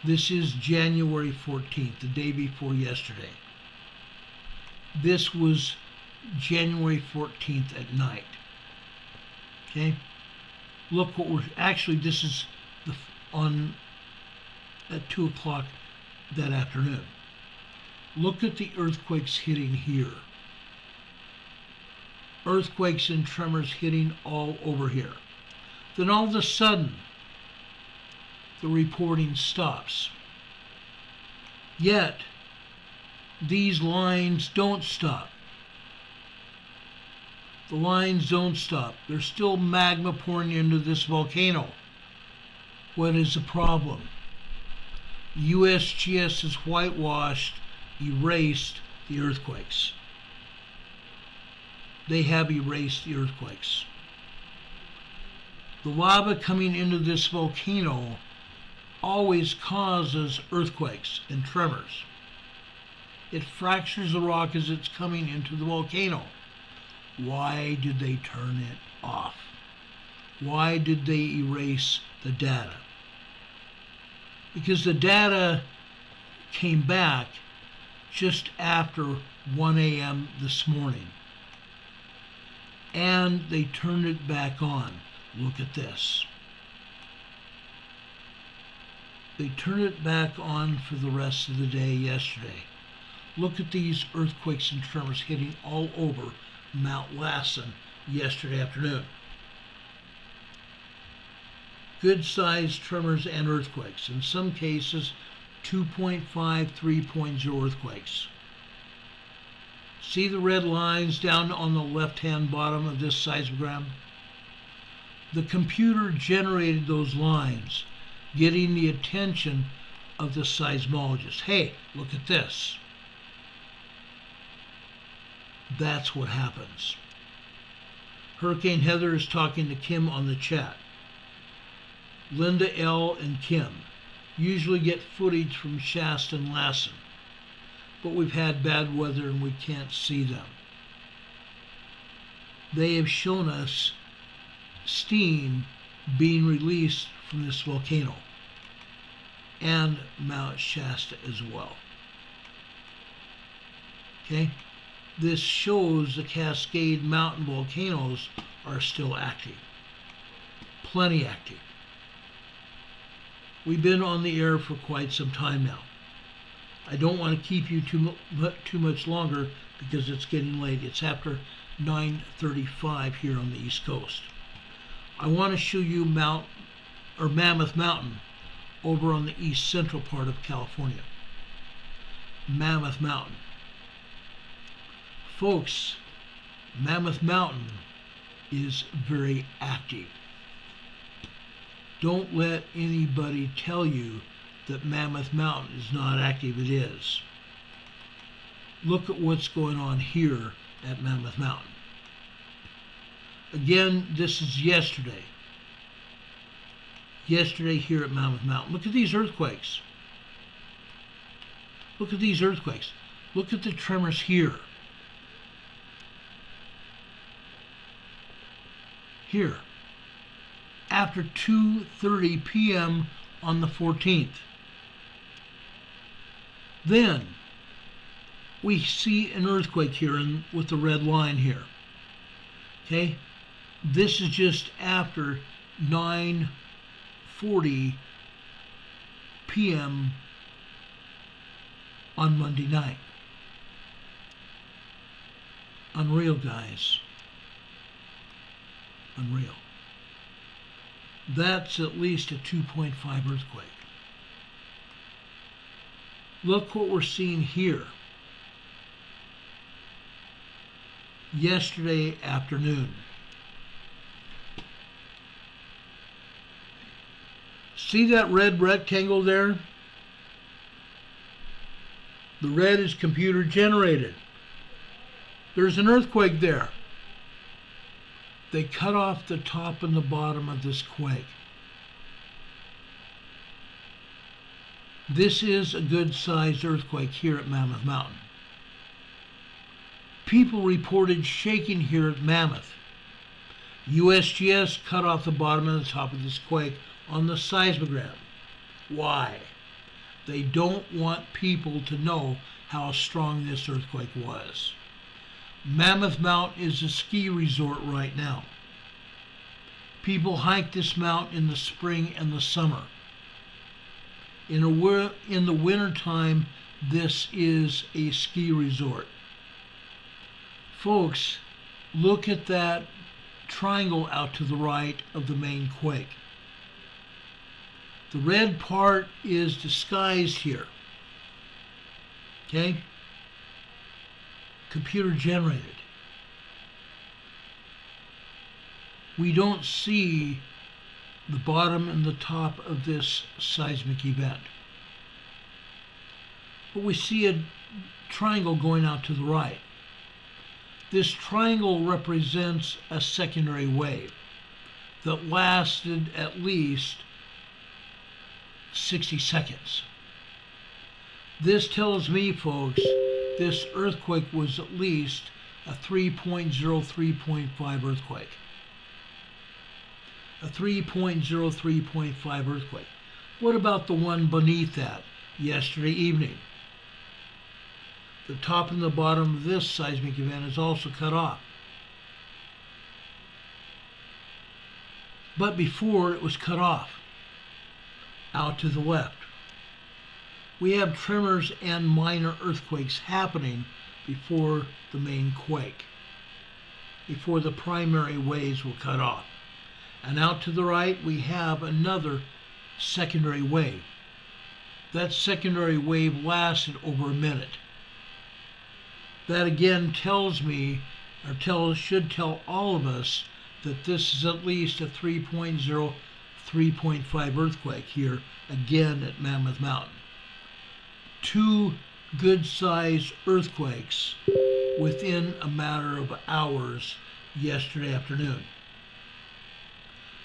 This is January 14th, the day before yesterday. This was January 14th at night. Okay? Look what we're, actually this is at 2 o'clock that afternoon. Look at the earthquakes hitting here. Earthquakes and tremors hitting all over here. Then all of a sudden, the reporting stops. Yet, these lines don't stop. The lines don't stop. There's still magma pouring into this volcano. What is the problem? USGS has whitewashed, erased the earthquakes. They have erased the earthquakes. The lava coming into this volcano always causes earthquakes and tremors. It fractures the rock as it's coming into the volcano. Why did they turn it off? Why did they erase the data? Because the data came back just after 1 a.m. this morning. And they turned it back on. Look at this. They turned it back on for the rest of the day yesterday. Look at these earthquakes and tremors hitting all over Mount Lassen yesterday afternoon. Good-sized tremors and earthquakes. In some cases, 2.5, 3.0 earthquakes. See the red lines down on the left-hand bottom of this seismogram? The computer generated those lines, getting the attention of the seismologist. Hey, look at this. That's what happens. Hurricane Heather is talking to Kim on the chat. Linda L. and Kim usually get footage from Shasta and Lassen, but we've had bad weather and we can't see them. They have shown us steam being released from this volcano and Mount Shasta as well. Okay? This shows the Cascade Mountain volcanoes are still active. Plenty active. We've been on the air for quite some time now. I don't want to keep you too much longer because it's getting late. It's after 9:35 here on the East Coast. I want to show you Mammoth Mountain over on the east central part of California. Mammoth Mountain. Folks, Mammoth Mountain is very active. Don't let anybody tell you that Mammoth Mountain is not active. It is. Look at what's going on here at Mammoth Mountain. Again, this is yesterday. Yesterday here at Mammoth Mountain. Look at these earthquakes. Look at these earthquakes. Look at the tremors here. Here. After 2:30 p.m. on the 14th. Then we see an earthquake here with the red line here. Okay, this is just after 9:40 p.m. on Monday night. Unreal, guys. Unreal. That's at least a 2.5 earthquake. Look what we're seeing here. Yesterday afternoon. See that red rectangle there? The red is computer generated. There's an earthquake there. They cut off the top and the bottom of this quake. This is a good-sized earthquake here at Mammoth Mountain. People reported shaking here at Mammoth. USGS cut off the bottom and the top of this quake on the seismogram. Why? They don't want people to know how strong this earthquake was. Mammoth Mountain is a ski resort right now. People hike this mountain in the spring and the summer. In the wintertime, this is a ski resort. Folks, look at that triangle out to the right of the main quake. The red part is disguised here. Okay? Computer generated. We don't see the bottom and the top of this seismic event. But we see a triangle going out to the right. This triangle represents a secondary wave that lasted at least 60 seconds. This tells me, folks, this earthquake was at least a 3.0, 3.5 earthquake. A 3.0, 3.5 earthquake. What about the one beneath that yesterday evening? The top and the bottom of this seismic event is also cut off. But before it was cut off, out to the left. We have tremors and minor earthquakes happening before the main quake, before the primary waves were cut off. And out to the right, we have another secondary wave. That secondary wave lasted over a minute. That again tells me, or should tell all of us, that this is at least a 3.0, 3.5 earthquake here, again at Mammoth Mountain. Two good-sized earthquakes within a matter of hours yesterday afternoon.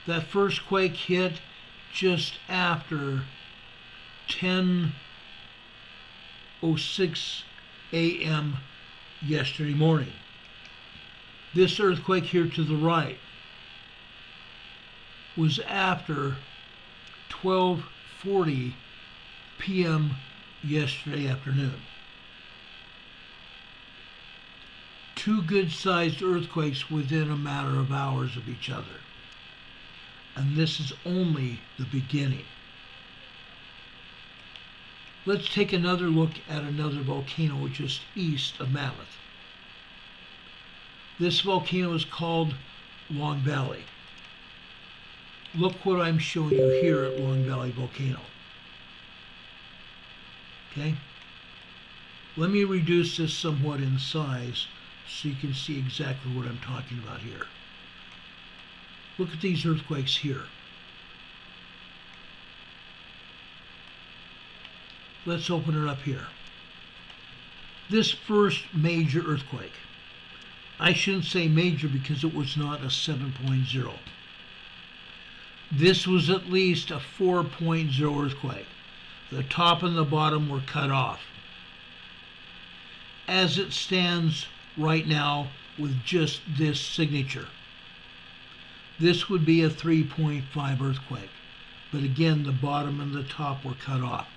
That first quake hit just after 10:06 a.m. yesterday morning. This earthquake here to the right was after 12:40 p.m. yesterday afternoon. Two good-sized earthquakes within a matter of hours of each other. And this is only the beginning. Let's take another look at another volcano just east of Mammoth. This volcano is called Long Valley. Look what I'm showing you here at Long Valley Volcano. Okay? Let me reduce this somewhat in size so you can see exactly what I'm talking about here. Look at these earthquakes here. Let's open it up here. This first major earthquake, I shouldn't say major because it was not a 7.0. This was at least a 4.0 earthquake. The top and the bottom were cut off. As it stands right now with just this signature, this would be a 3.5 earthquake. But again, the bottom and the top were cut off.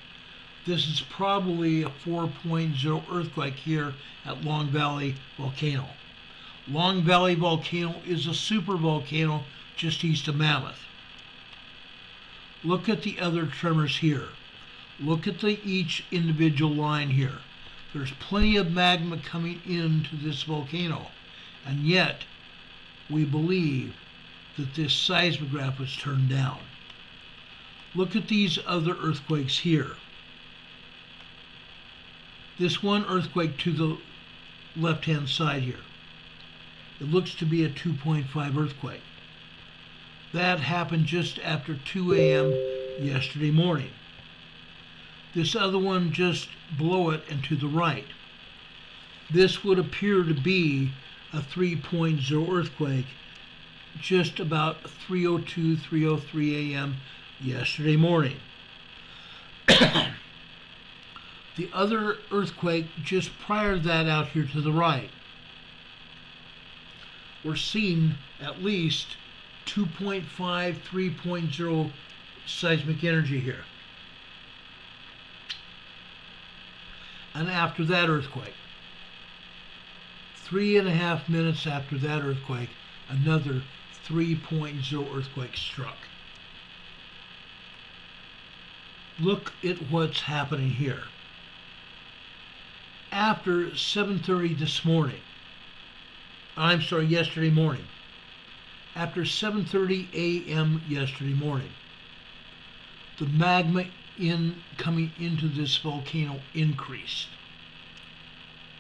This is probably a 4.0 earthquake here at Long Valley Volcano. Long Valley Volcano is a super volcano just east of Mammoth. Look at the other tremors here. Look at each individual line here. There's plenty of magma coming into this volcano, and yet we believe that this seismograph was turned down. Look at these other earthquakes here. This one earthquake to the left-hand side here. It looks to be a 2.5 earthquake. That happened just after 2 a.m. yesterday morning. This other one just below it and to the right. This would appear to be a 3.0 earthquake just about 3:02, 3:03 a.m. yesterday morning. The other earthquake just prior to that out here to the right, we're seeing at least 2.5, 3.0 seismic energy here. And after that earthquake, 3.5 minutes after that earthquake, another 3.0 earthquake struck. Look at what's happening here. After 7:30 this morning, yesterday morning, after 7:30 a.m. yesterday morning, the magma coming into this volcano increased.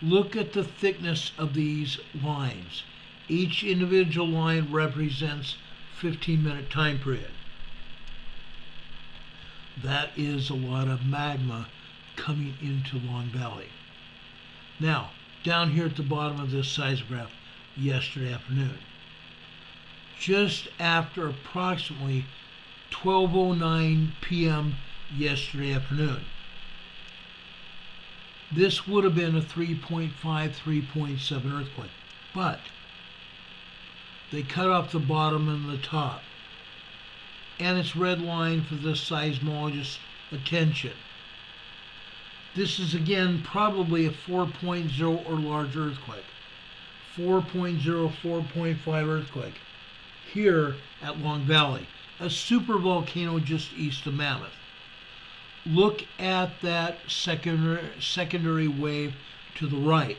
Look at the thickness of these lines. Each individual line represents 15-minute time period. That is a lot of magma coming into Long Valley. Now, down here at the bottom of this seismograph yesterday afternoon, just after approximately 12:09 p.m. yesterday afternoon, this would have been a 3.5, 3.7 earthquake, but they cut off the bottom and the top, and it's red line for the seismologist's attention. This is again probably a 4.0 or larger earthquake. 4.0, 4.5 earthquake here at Long Valley, a super volcano just east of Mammoth. Look at that secondary wave to the right.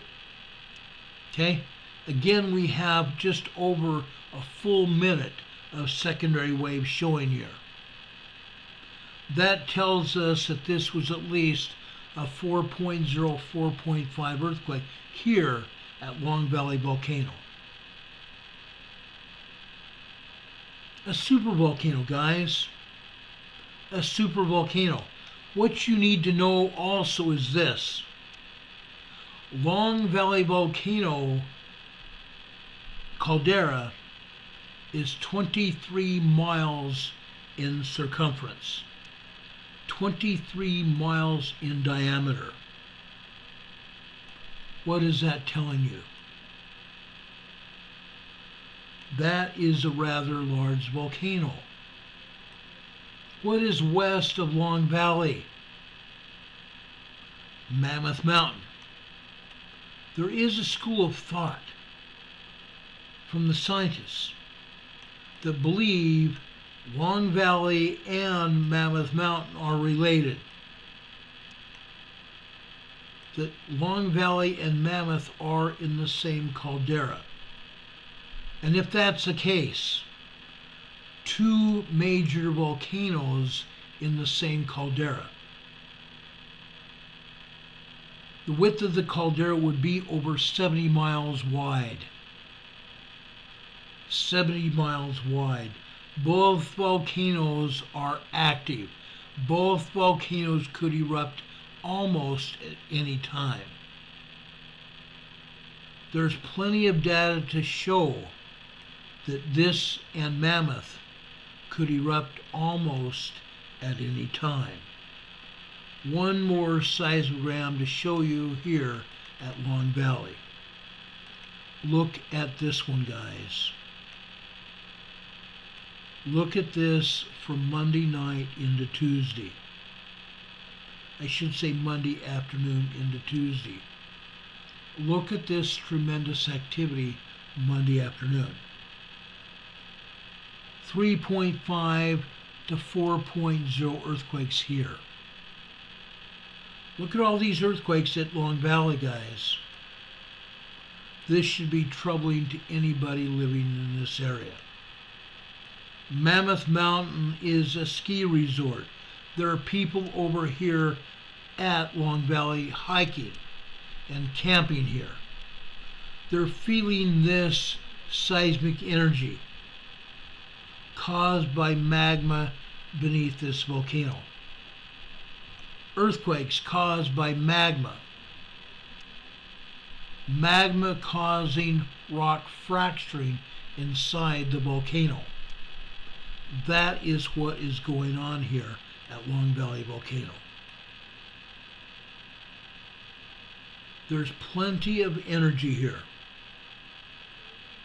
Okay? Again, we have just over a full minute of secondary wave showing here. That tells us that this was at least a 4.0, 4.5 earthquake here at Long Valley Volcano. A supervolcano, guys. A supervolcano. What you need to know also is this. Long Valley Volcano caldera is 23 miles in circumference, 23 miles in diameter. What is that telling you? That is a rather large volcano. What is west of Long Valley? Mammoth Mountain. There is a school of thought from the scientists that believe Long Valley and Mammoth Mountain are related. That Long Valley and Mammoth are in the same caldera. And if that's the case, two major volcanoes in the same caldera. The width of the caldera would be over 70 miles wide. 70 miles wide. Both volcanoes are active. Both volcanoes could erupt almost at any time. There's plenty of data to show that this and Mammoth could erupt almost at any time. One more seismogram to show you here at Long Valley. Look at this one, guys. Look at this from Monday night into Tuesday. I should say Monday afternoon into Tuesday. Look at this tremendous activity Monday afternoon. 3.5 to 4.0 earthquakes here. Look at all these earthquakes at Long Valley, guys. This should be troubling to anybody living in this area. Mammoth Mountain is a ski resort. There are people over here at Long Valley hiking and camping here. They're feeling this seismic energy caused by magma beneath this volcano. Earthquakes caused by magma. Magma causing rock fracturing inside the volcano. That is what is going on here at Long Valley Volcano. There's plenty of energy here.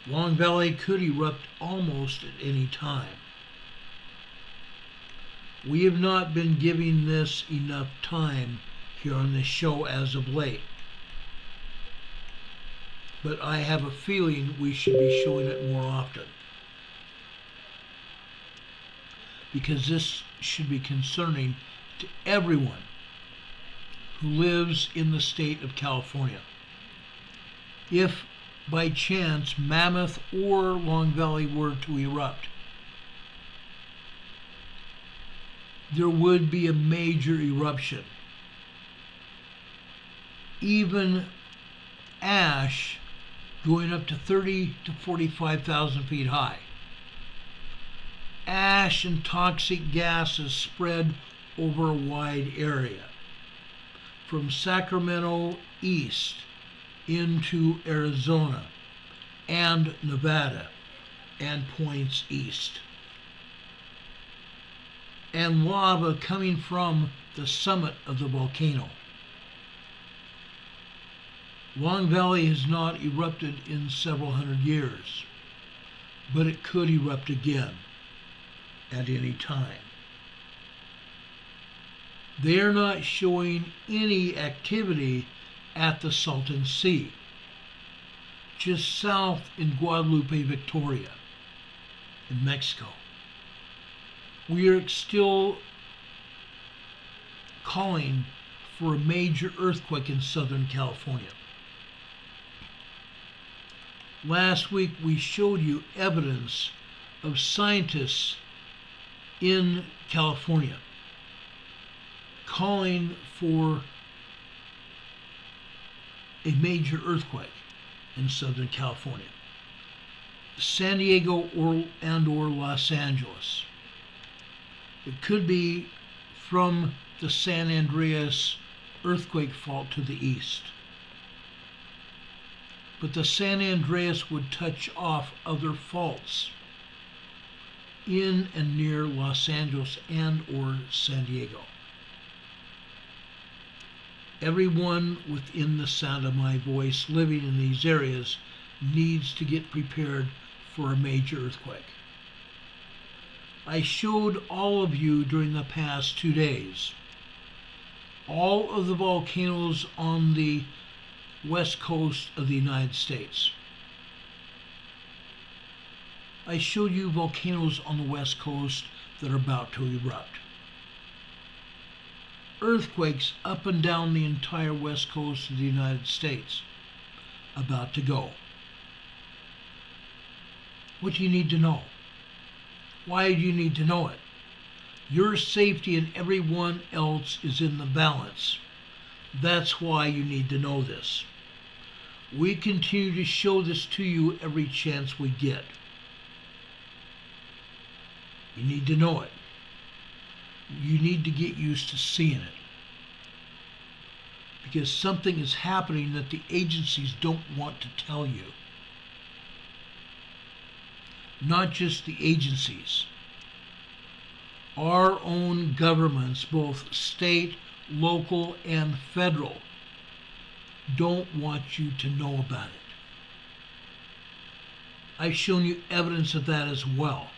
Long Valley could erupt almost at any time. We have not been giving this enough time here on this show as of late. But I have a feeling we should be showing it more often, because this should be concerning to everyone who lives in the state of California. If by chance Mammoth or Long Valley were to erupt, there would be a major eruption. Even ash going up to 30 to 45,000 feet high. Ash and toxic gases spread over a wide area, from Sacramento east into Arizona and Nevada and points east. And lava coming from the summit of the volcano. Long Valley has not erupted in several hundred years, but it could erupt again at any time. They are not showing any activity at the Salton Sea, just south in Guadalupe, Victoria, in Mexico. We are still calling for a major earthquake in Southern California. Last week we showed you evidence of scientists in California calling for a major earthquake in Southern California. San Diego or Los Angeles. It could be from the San Andreas earthquake fault to the east. But the San Andreas would touch off other faults in and near Los Angeles and or San Diego. Everyone within the sound of my voice living in these areas needs to get prepared for a major earthquake. I showed all of you during the past 2 days all of the volcanoes on the west coast of the United States. I showed you volcanoes on the west coast that are about to erupt. Earthquakes up and down the entire west coast of the United States about to go. What do you need to know? Why do you need to know it? Your safety and everyone else is in the balance. That's why you need to know this. We continue to show this to you every chance we get. You need to know it. You need to get used to seeing it. Because something is happening that the agencies don't want to tell you. Not just the agencies. Our own governments, both state, local, and federal, don't want you to know about it. I've shown you evidence of that as well.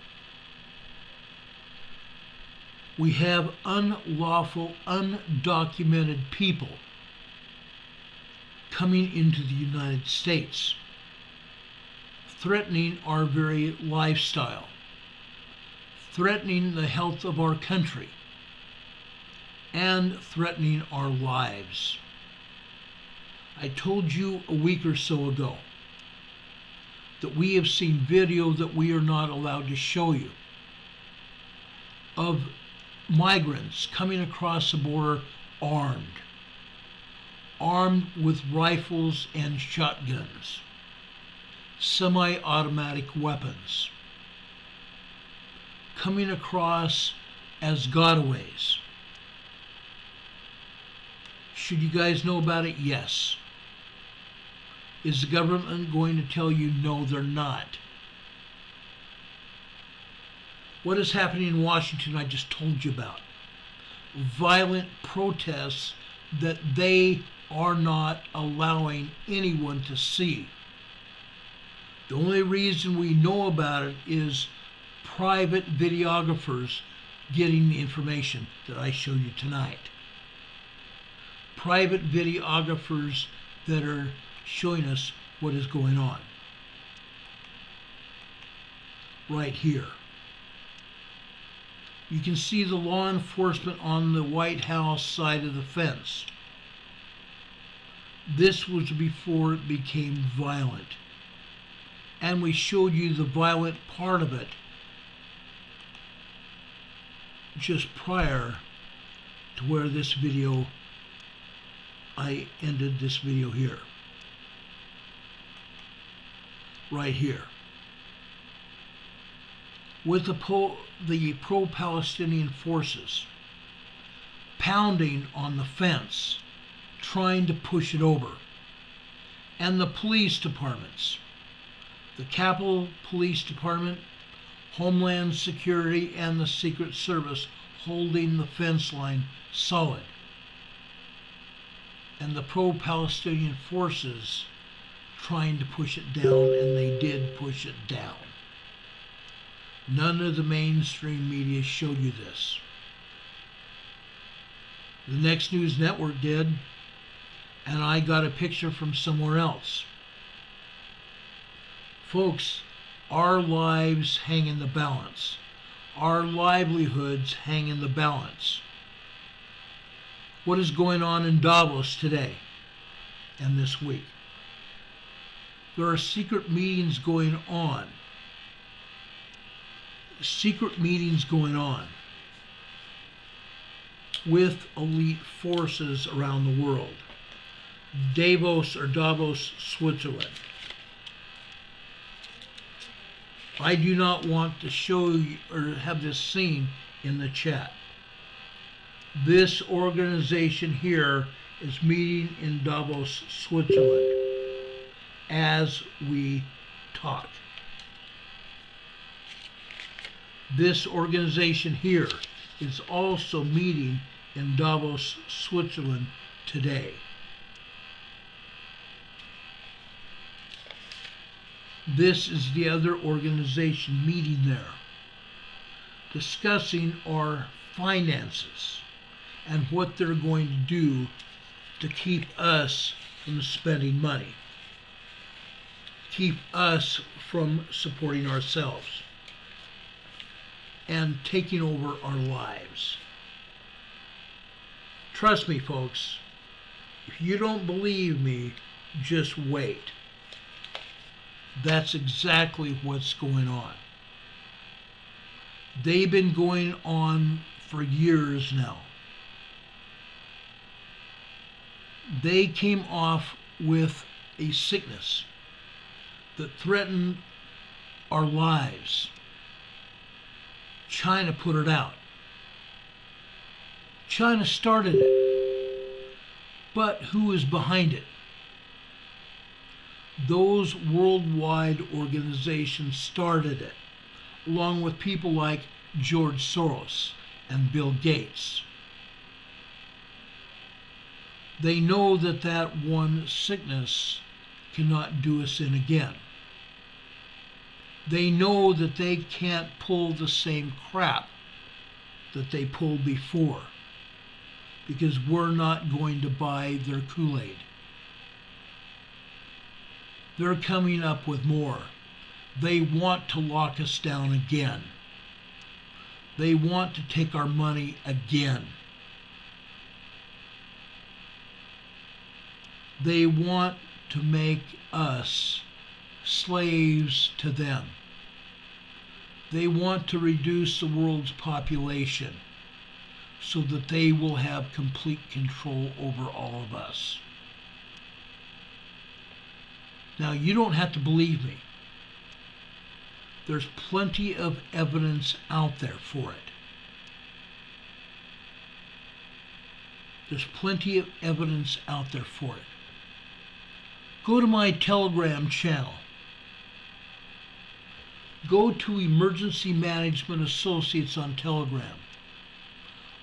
We have unlawful, undocumented people coming into the United States, threatening our very lifestyle, threatening the health of our country, and threatening our lives. I told you a week or so ago that we have seen video that we are not allowed to show you of migrants coming across the border armed with rifles and shotguns, semi-automatic weapons, coming across as gotaways. Should you guys know about it? Yes. Is the government going to tell you no, they're not? What is happening in Washington, I just told you about. Violent protests that they are not allowing anyone to see. The only reason we know about it is private videographers getting the information that I showed you tonight. Private videographers that are showing us what is going on. Right here. You can see the law enforcement on the White House side of the fence. This was before it became violent. And we showed you the violent part of it just prior to where this video, I ended this video here. Right here. With the pro-Palestinian forces pounding on the fence, trying to push it over. And the police departments, the Capitol Police Department, Homeland Security, and the Secret Service holding the fence line solid. And the pro-Palestinian forces trying to push it down, and they did push it down. None of the mainstream media showed you this. The Next News Network did, and I got a picture from somewhere else. Folks, our lives hang in the balance. Our livelihoods hang in the balance. What is going on in Davos today and this week? There are secret meetings going on. Secret meetings going on with elite forces around the world. Davos, Switzerland. I do not want to show you or have this seen in the chat. This organization here is meeting in Davos, Switzerland as we talk. This organization here is also meeting in Davos, Switzerland today. This is the other organization meeting there, discussing our finances and what they're going to do to keep us from spending money, keep us from supporting ourselves and taking over our lives. Trust me, folks, if you don't believe me, just wait. That's exactly what's going on. They've been going on for years now. They came off with a sickness that threatened our lives. China put it out. China started it. But who is behind it? Those worldwide organizations started it, along with people like George Soros and Bill Gates. They know that that one sickness cannot do us in again. They know that they can't pull the same crap that they pulled before, because we're not going to buy their Kool-Aid. They're coming up with more. They want to lock us down again. They want to take our money again. They want to make us slaves to them. They want to reduce the world's population so that they will have complete control over all of us. Now, you don't have to believe me. There's plenty of evidence out there for it. There's plenty of evidence out there for it. Go to my Telegram channel. Go to Emergency Management Associates on Telegram.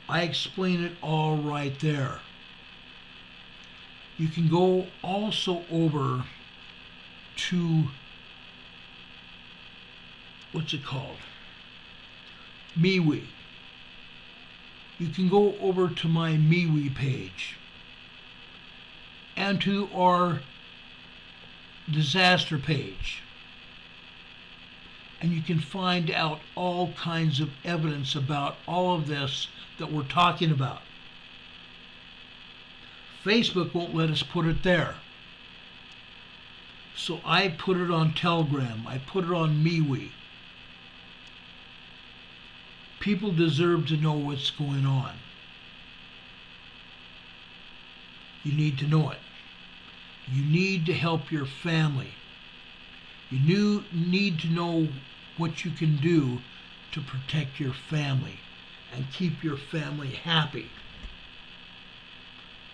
I explain it all right there. You can go also over to, what's it called? MeWe. You can go over to my MeWe page and to our disaster page, and you can find out all kinds of evidence about all of this that we're talking about. Facebook won't let us put it there, so I put it on Telegram. I put it on MeWe. People deserve to know what's going on. You need to know it. You need to help your family. You need to know what you can do to protect your family and keep your family happy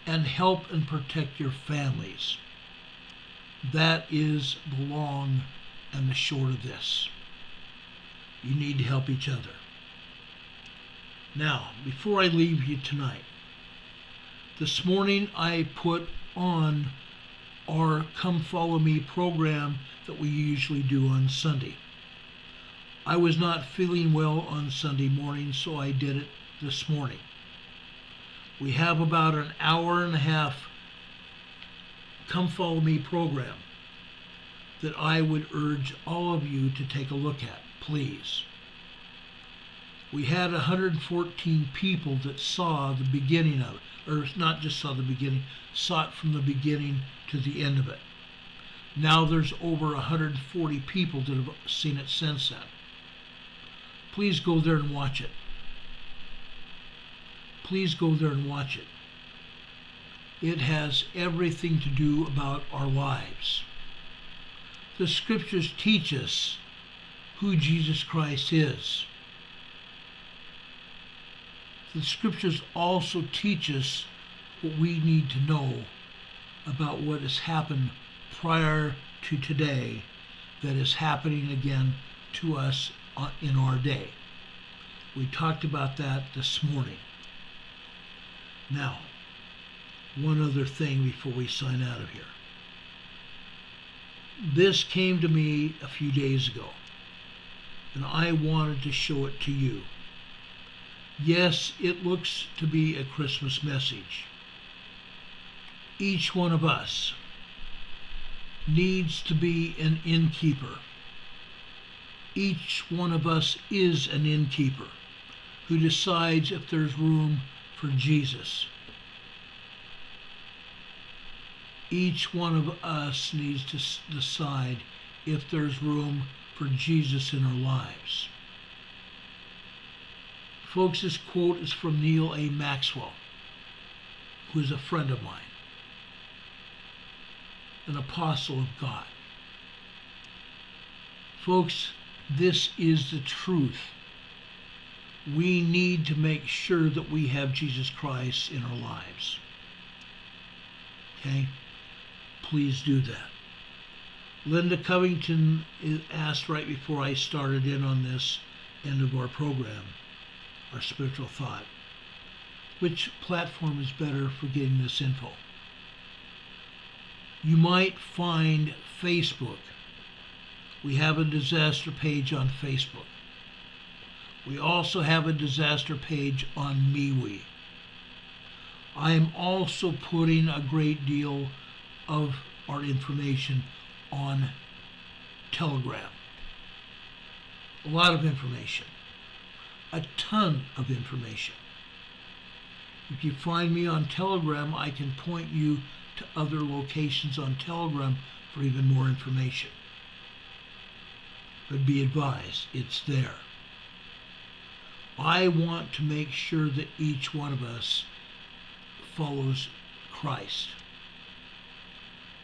and help and protect your families. That is the long and the short of this. You need to help each other. Now, before I leave you tonight, this morning I put on our Come Follow Me program that we usually do on Sunday. I was not feeling well on Sunday morning, so I did it this morning. We have about an hour and a half Come Follow Me program that I would urge all of you to take a look at, please. We had 114 people that saw the beginning of it, or not just saw the beginning, saw it from the beginning to the end of it. Now there's over 140 people that have seen it since then. Please go there and watch it. Please go there and watch it. It has everything to do about our lives. The scriptures teach us who Jesus Christ is. The scriptures also teach us what we need to know about what has happened prior to today that is happening again to us in our day. We talked about that this morning. Now, one other thing before we sign out of here. This came to me a few days ago, and I wanted to show it to you. Yes, it looks to be a Christmas message. Each one of us needs to be an innkeeper. Each one of us is an innkeeper who decides if there's room for Jesus. Each one of us needs to decide if there's room for Jesus in our lives. Folks, this quote is from Neil A. Maxwell, who is a friend of mine, an apostle of God. Folks, this is the truth. We need to make sure that we have Jesus Christ in our lives. Okay? Please do that. Linda Covington asked right before I started in on this end of our program, our spiritual thought, which platform is better for getting this info? You might find Facebook. We have a disaster page on Facebook. We also have a disaster page on Maui. I am also putting a great deal of our information on Telegram. A lot of information. A ton of information. If you find me on Telegram, I can point you to other locations on Telegram for even more information. But be advised, it's there. I want to make sure that each one of us follows Christ.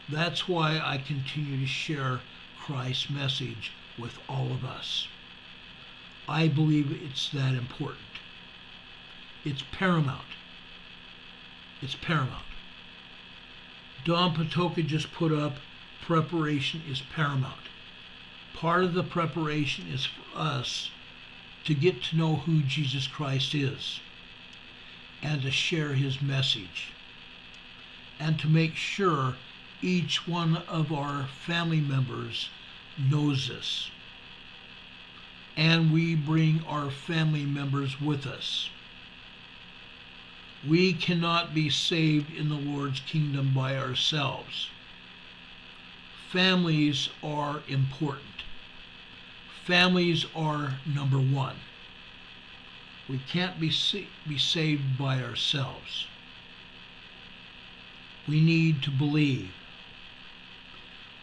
That's why I continue to share Christ's message with all of us. I believe it's that important. It's paramount. It's paramount. Don Patoka just put up, preparation is paramount. Part of the preparation is for us to get to know who Jesus Christ is and to share his message and to make sure each one of our family members knows this. And we bring our family members with us. We cannot be saved in the Lord's kingdom by ourselves. Families are important. Families are number one. We can't be saved by ourselves. We need to believe.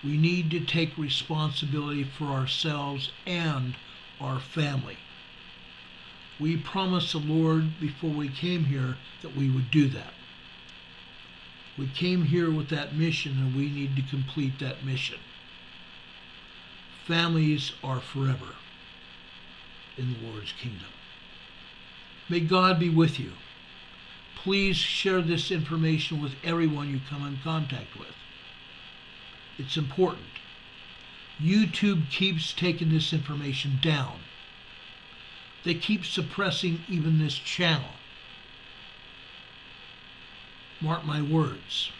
We need to take responsibility for ourselves and our family. We promised the Lord before we came here that we would do that. We came here with that mission, and we need to complete that mission. Families are forever in the Lord's kingdom. May God be with you. Please share this information with everyone you come in contact with. It's important. YouTube keeps taking this information down. They keep suppressing even this channel. Mark my words.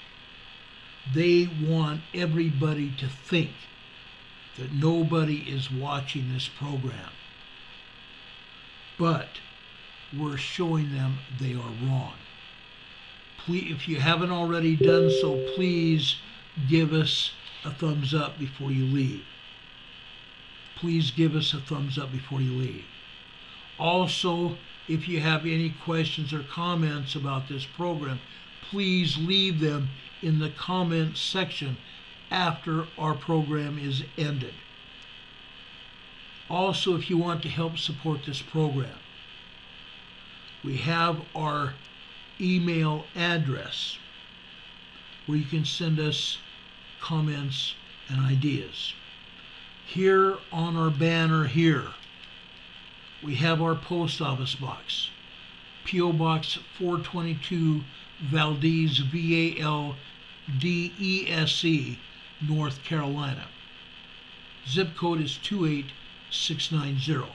They want everybody to think that nobody is watching this program. But we're showing them they are wrong. Please, if you haven't already done so, please give us a thumbs up before you leave. Please give us a thumbs up before you leave. Also, if you have any questions or comments about this program, please leave them in the comments section after our program is ended. Also, if you want to help support this program, we have our email address where you can send us comments and ideas. Here on our banner here, we have our post office box, P.O. Box 422, Valdese, Valdese, North Carolina. Zip code is 28690.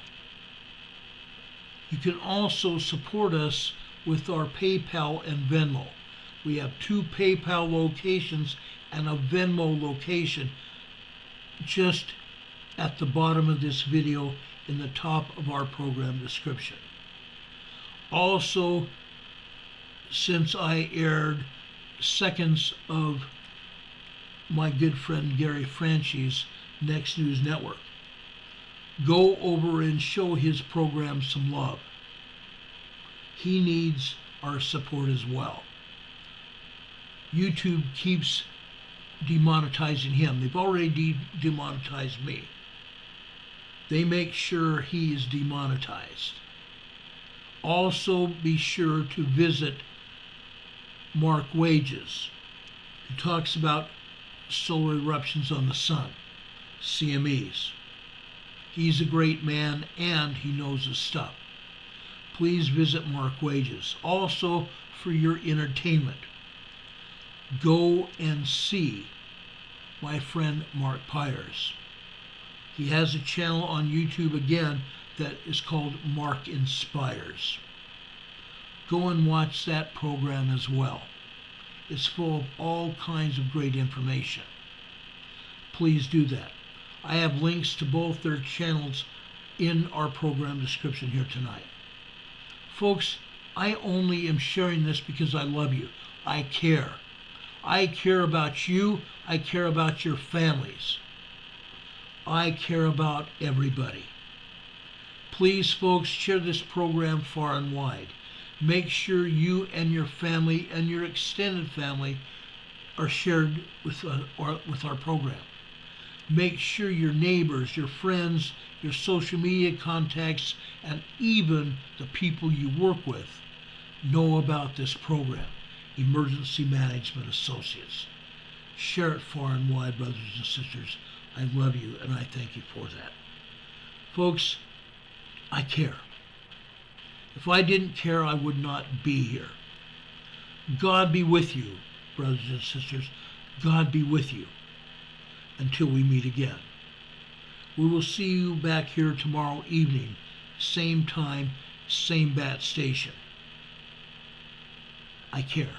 You can also support us with our PayPal and Venmo. We have 2 PayPal locations and a Venmo location just at the bottom of this video in the top of our program description. Also, since I aired seconds of my good friend Gary Franchi's Next News Network, go over and show his program some love. He needs our support as well. YouTube keeps demonetizing him. They've already demonetized me. They make sure he is demonetized. Also, be sure to visit Mark Wages, who talks about solar eruptions on the sun, CMEs. He's a great man and he knows his stuff. Please visit Mark Wages. Also, for your entertainment, go and see my friend Mark Pyers. He has a channel on YouTube again that is called Mark Inspires. Go and watch that program as well. It's full of all kinds of great information. Please do that. I have links to both their channels in our program description here tonight. Folks, I only am sharing this because I love you. I care. I care about you. I care about your families. I care about everybody. Please, folks, share this program far and wide. Make sure you and your family and your extended family are shared with our program. Make sure your neighbors, your friends, your social media contacts, and even the people you work with know about this program, Emergency Management Associates. Share it far and wide, brothers and sisters. I love you, and I thank you for that. Folks, I care. If I didn't care, I would not be here. God be with you, brothers and sisters. God be with you until we meet again. We will see you back here tomorrow evening, same time, same bat station. I care.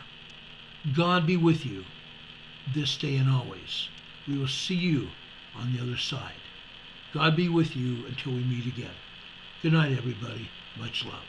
God be with you this day and always. We will see you on the other side. God be with you until we meet again. Good night, everybody. Much love.